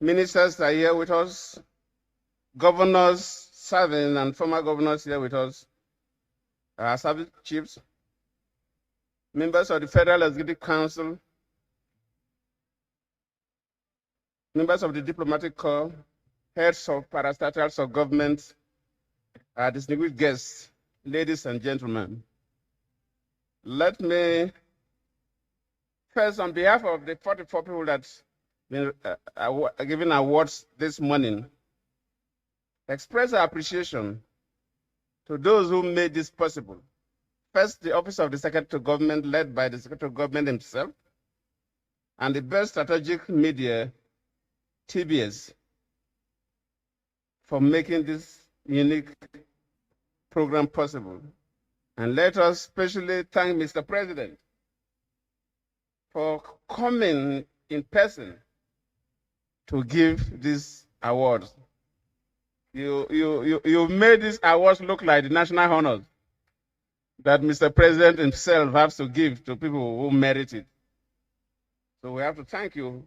ministers are here with us, governors, serving and former governors here with us, our service chiefs, members of the Federal Executive Council, members of the Diplomatic Corps, heads of parastatals of government, our distinguished guests, ladies and gentlemen. Let me first, on behalf of the 44 people that have been given awards this morning, express our appreciation to those who made this possible. First, the Office of the Secretary to Government, led by the Secretary of Government himself, and the Best Strategic Media, TBS, for making this unique program possible. And let us especially thank Mr. President for coming in person to give these awards. You made these awards look like the national honors that Mr. President himself has to give to people who merit it. So we have to thank you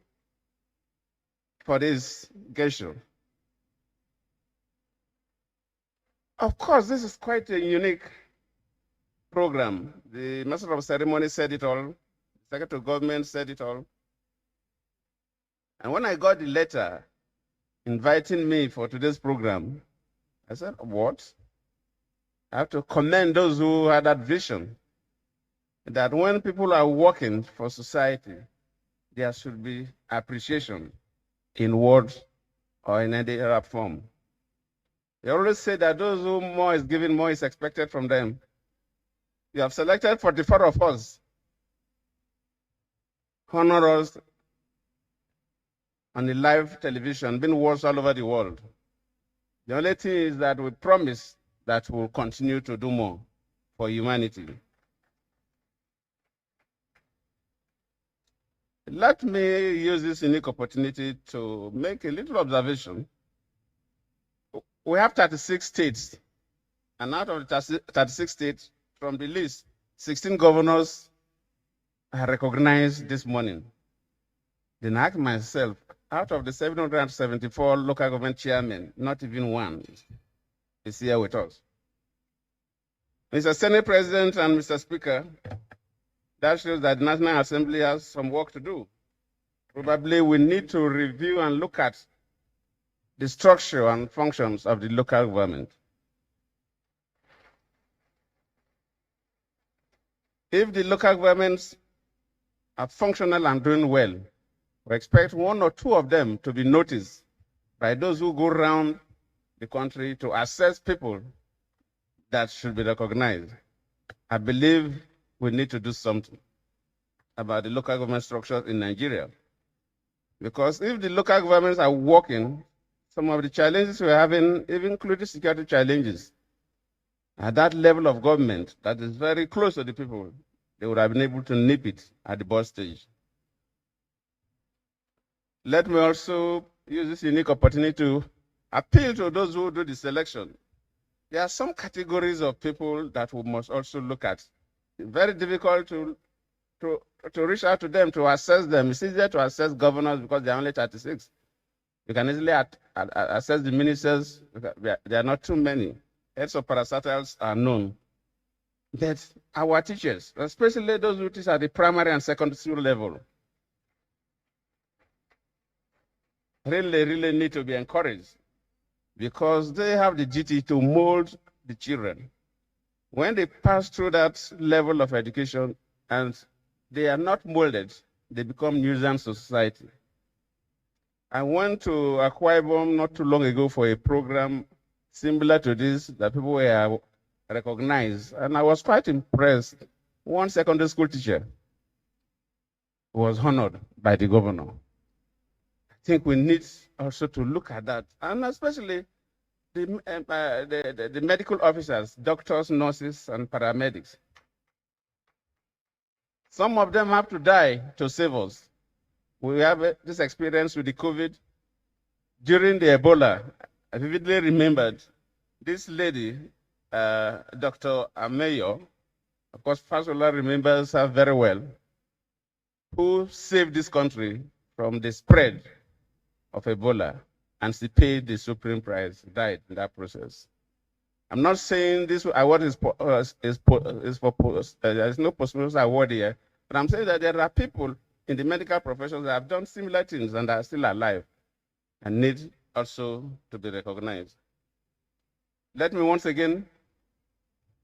for this gesture. Of course, this is quite a unique program. The Master of Ceremony said it all. The Secretary of Government said it all. And when I got the letter inviting me for today's program, I said, what? I have to commend those who had that vision that when people are working for society, there should be appreciation in words or in any other form. They always say that those who more is given, more is expected from them. You have selected 44 of us, honor us on the live television, being watched all over the world. The only thing is that we promise that we'll continue to do more for humanity. Let me use this unique opportunity to make a little observation. We have 36 states, and out of the 36 states, from the list, 16 governors are recognized this morning. Then I ask myself, out of the 774 local government chairmen, not even one is here with us. Mr. Senate President and Mr. Speaker, that shows that the National Assembly has some work to do. Probably we need to review and look at the structure and functions of the local government. If the local governments are functional and doing well, we expect one or two of them to be noticed by those who go around the country to assess people that should be recognized. I believe we need to do something about the local government structures in Nigeria. Because if the local governments are working, some of the challenges we're having, even including security challenges, at that level of government that is very close to the people, they would have been able to nip it at the board stage. Let me also use this unique opportunity to appeal to those who do the selection. There are some categories of people that we must also look at. It's very difficult to reach out to them, to assess them. It's easier to assess governors because they're only 36. You can easily assess the ministers. There are not too many. Heads of parastatals are known. But our teachers, especially those who teach at the primary and secondary school level, really need to be encouraged because they have the duty to mold the children. When they pass through that level of education and they are not molded, they become nuisance to society. I went to Akwa Ibom not too long ago for a program similar to this that people were recognized, and I was quite impressed. One secondary school teacher was honored by the governor. I think we need also to look at that, and especially the medical officers, doctors, nurses, and paramedics. Some of them have to die to save us. We have this experience with the COVID. During the Ebola, I vividly remembered this lady, Dr. Ameyo, of course, Fasola remembers her very well, who saved this country from the spread of Ebola, and she paid the supreme price, died in that process. I'm not saying this award is for there's no posthumous award here, but I'm saying that there are people in the medical profession that have done similar things and are still alive and need also to be recognized. Let me once again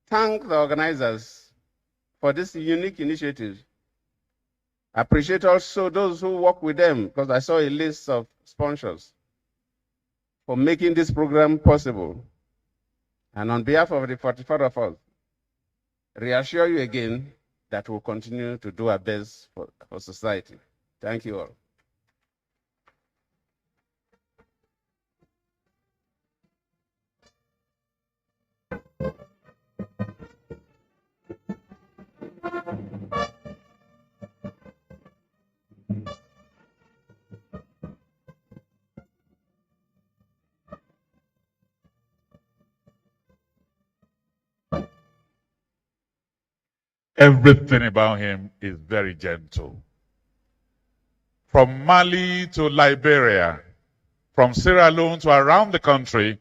thank the organizers for this unique initiative. I appreciate also those who work with them, because I saw a list of sponsors for making this program possible. And on behalf of the 44 of us, reassure you again that we'll continue to do our best for society. Thank you all. Everything about him is very gentle. From Mali to Liberia, from Sierra Leone to around the country,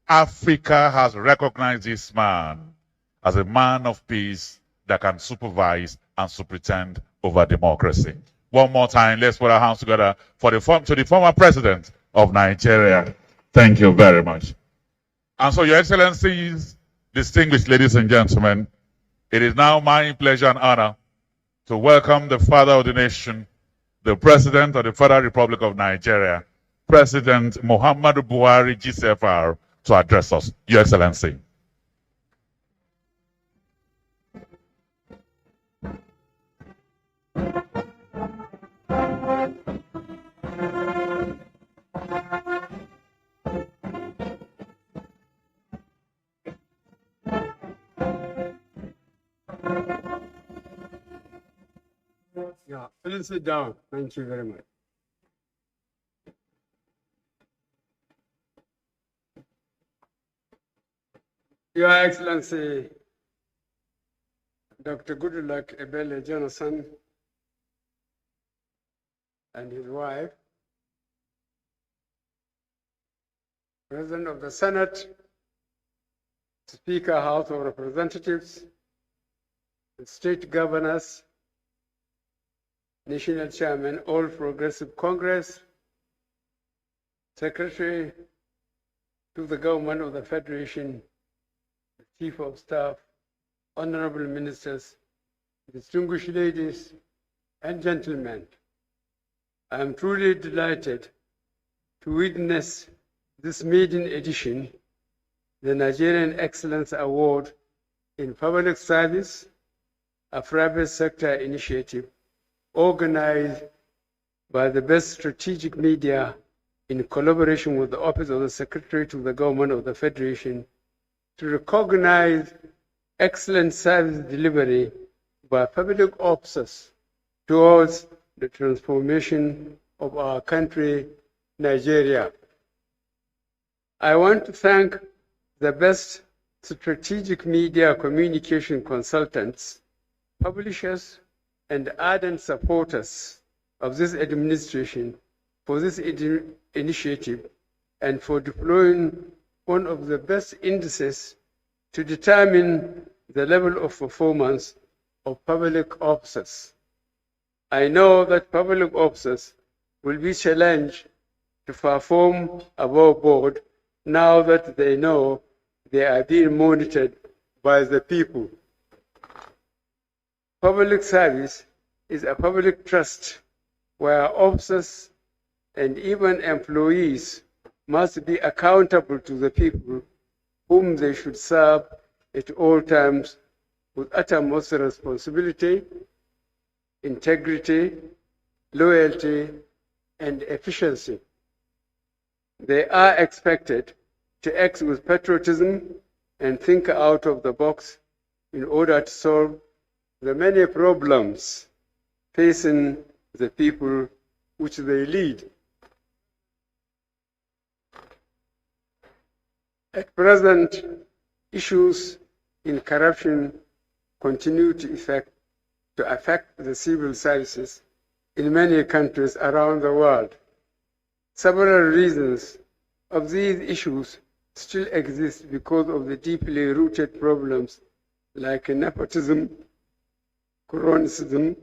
Africa has recognized this man as a man of peace that can supervise and superintend over democracy. One more time, let's put our hands together for the former president of Nigeria. Thank you very much. And so, Your Excellencies, distinguished ladies and gentlemen, it is now my pleasure and honor to welcome the father of the nation, the President of the Federal Republic of Nigeria, President Muhammadu Buhari GCFR, to address us. Your Excellency. Yeah, please sit down. Thank you very much. Your Excellency, Dr. Goodluck Ebele Jonathan and his wife, President of the Senate, Speaker, House of Representatives, and State Governors, National Chairman, All Progressive Congress, Secretary to the Government of the Federation, Chief of Staff, Honorable Ministers, distinguished ladies and gentlemen, I am truly delighted to witness this maiden edition, the Nigerian Excellence Award in Public Service, a private sector initiative organized by the best strategic media in collaboration with the Office of the Secretary to the Government of the Federation to recognize excellent service delivery by public officers towards the transformation of our country, Nigeria. I want to thank the best strategic media communication consultants, publishers, and ardent supporters of this administration for this initiative and for deploying one of the best indices to determine the level of performance of public officers. I know that public officers will be challenged to perform above board now that they know they are being monitored by the people. Public service is a public trust where officers and even employees must be accountable to the people whom they should serve at all times with utmost responsibility, integrity, loyalty, and efficiency. They are expected to act with patriotism and think out of the box in order to solve the many problems facing the people which they lead. At present, issues in corruption continue to affect the civil services in many countries around the world. Several reasons of these issues still exist because of the deeply rooted problems like nepotism, cronyism,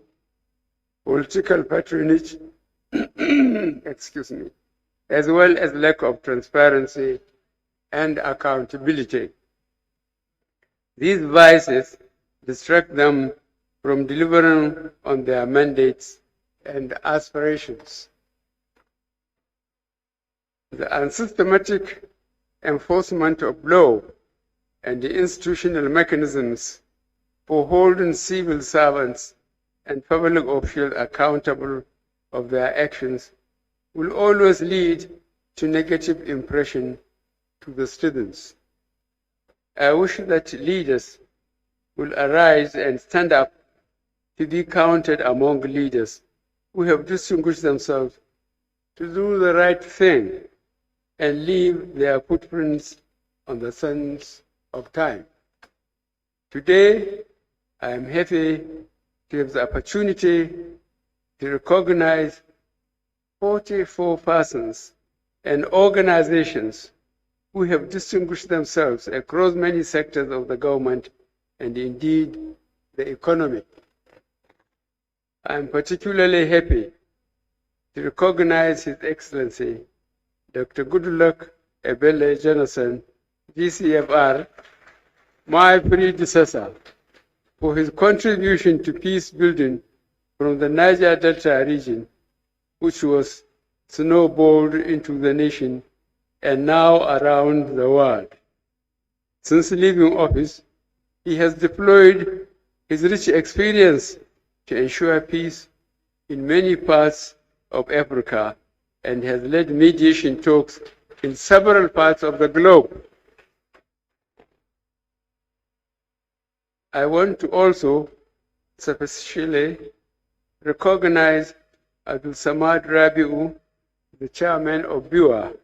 political patronage, excuse me, as well as lack of transparency and accountability. These vices distract them from delivering on their mandates and aspirations. The unsystematic enforcement of law and the institutional mechanisms for holding civil servants and public officials accountable of their actions will always lead to negative impression to the students. I wish that leaders will arise and stand up to be counted among leaders who have distinguished themselves to do the right thing and leave their footprints on the sands of time. Today, I am happy to have the opportunity to recognize 44 persons and organizations who have distinguished themselves across many sectors of the government and indeed the economy. I am particularly happy to recognize His Excellency Dr. Goodluck Ebele Jonathan, GCFR, my predecessor, for his contribution to peace building from the Niger Delta region, which was snowballed into the nation and now around the world. Since leaving office, he has deployed his rich experience to ensure peace in many parts of Africa and has led mediation talks in several parts of the globe. I want to also specially recognize Abdul Samad Rabiu, the chairman of BUA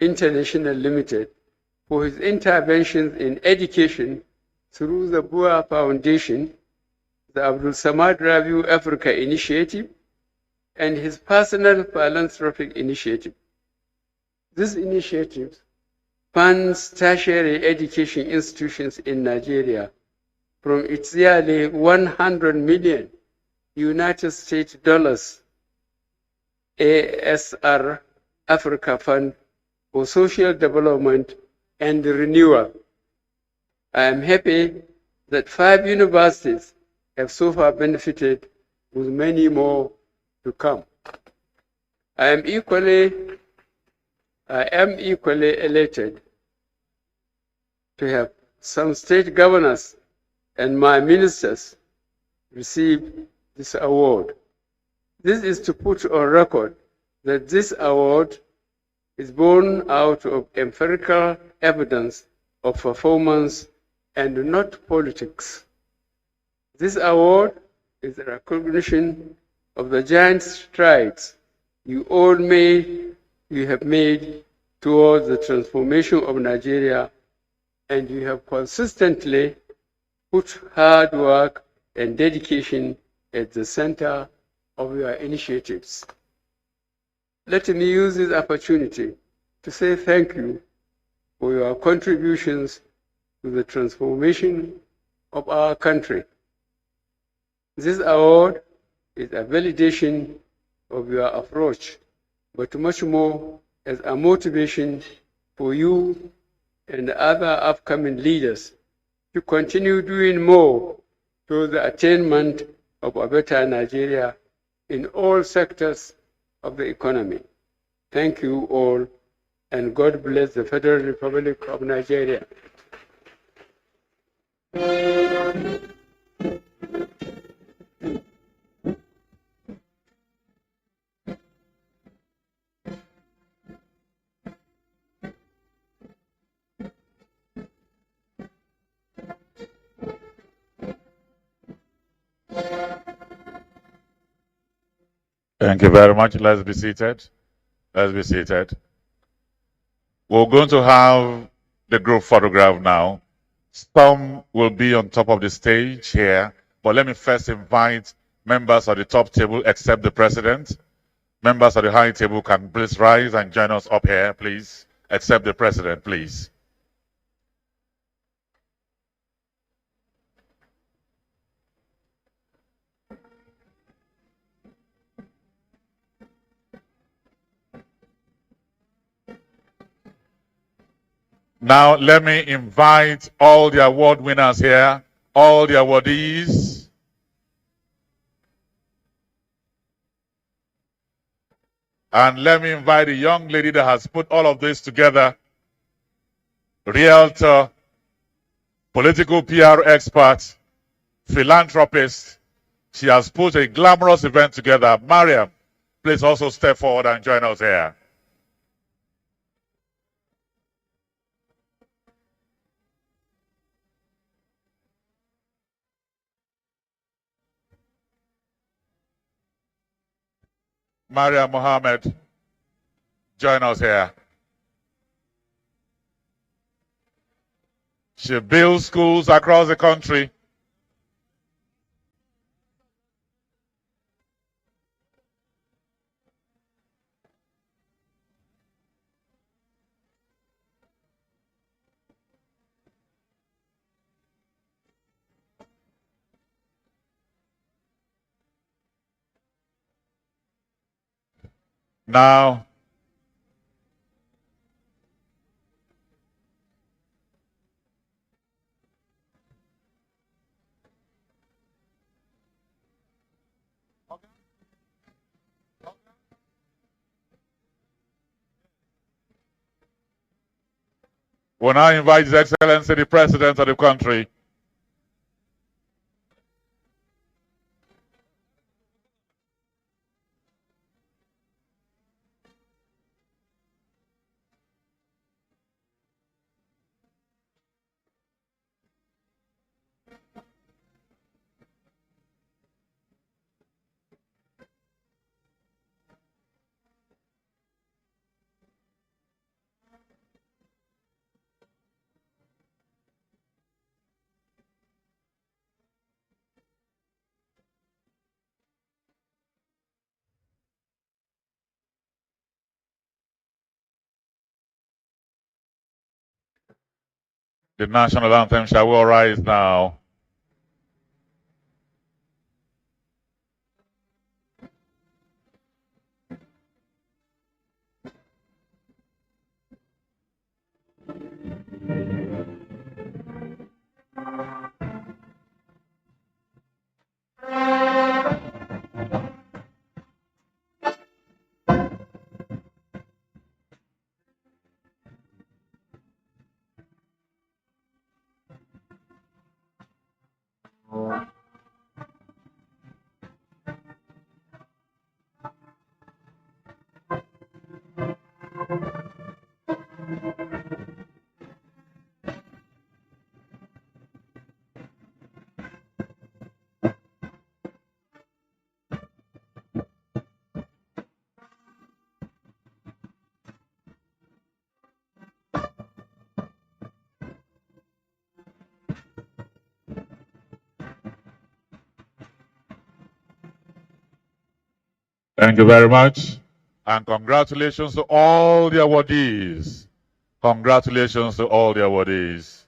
International Limited, for his interventions in education through the BUA Foundation, the Abdul Samad Rabiu Africa Initiative, and his personal philanthropic initiative. This initiative funds tertiary education institutions in Nigeria from its yearly 100 million United States dollars ASR Africa Fund for Social Development and Renewal. I am happy that 5 universities have so far benefited, with many more to come. I am equally elated to have some state governors and my ministers receive this award. This is to put on record that this award is born out of empirical evidence of performance and not politics. This award is a recognition of the giant strides you have made towards the transformation of Nigeria, and you have consistently put hard work and dedication at the center of your initiatives. Let me use this opportunity to say thank you for your contributions to the transformation of our country. This award is a validation of your approach, but much more as a motivation for you and other upcoming leaders to continue doing more to the attainment of a better Nigeria in all sectors of the economy. Thank you all, and God bless the Federal Republic of Nigeria. Thank you very much. Let's be seated. Let's be seated. We're going to have the group photograph now. Some will be on top of the stage here, but let me first invite members of the top table, except the president. Members of the high table can please rise and join us up here, please, except the president, please. Now, let me invite all the award winners here, all the awardees. And let me invite the young lady that has put all of this together, realtor, political PR expert, philanthropist. She has put a glamorous event together. Mariam, please also step forward and join us here. Maria Mohammed, join us here. She builds schools across the country. Now, we now invite His Excellency the President of the country. The national anthem shall we all rise now. Thank you very much. And congratulations to all the awardees. Congratulations to all the awardees.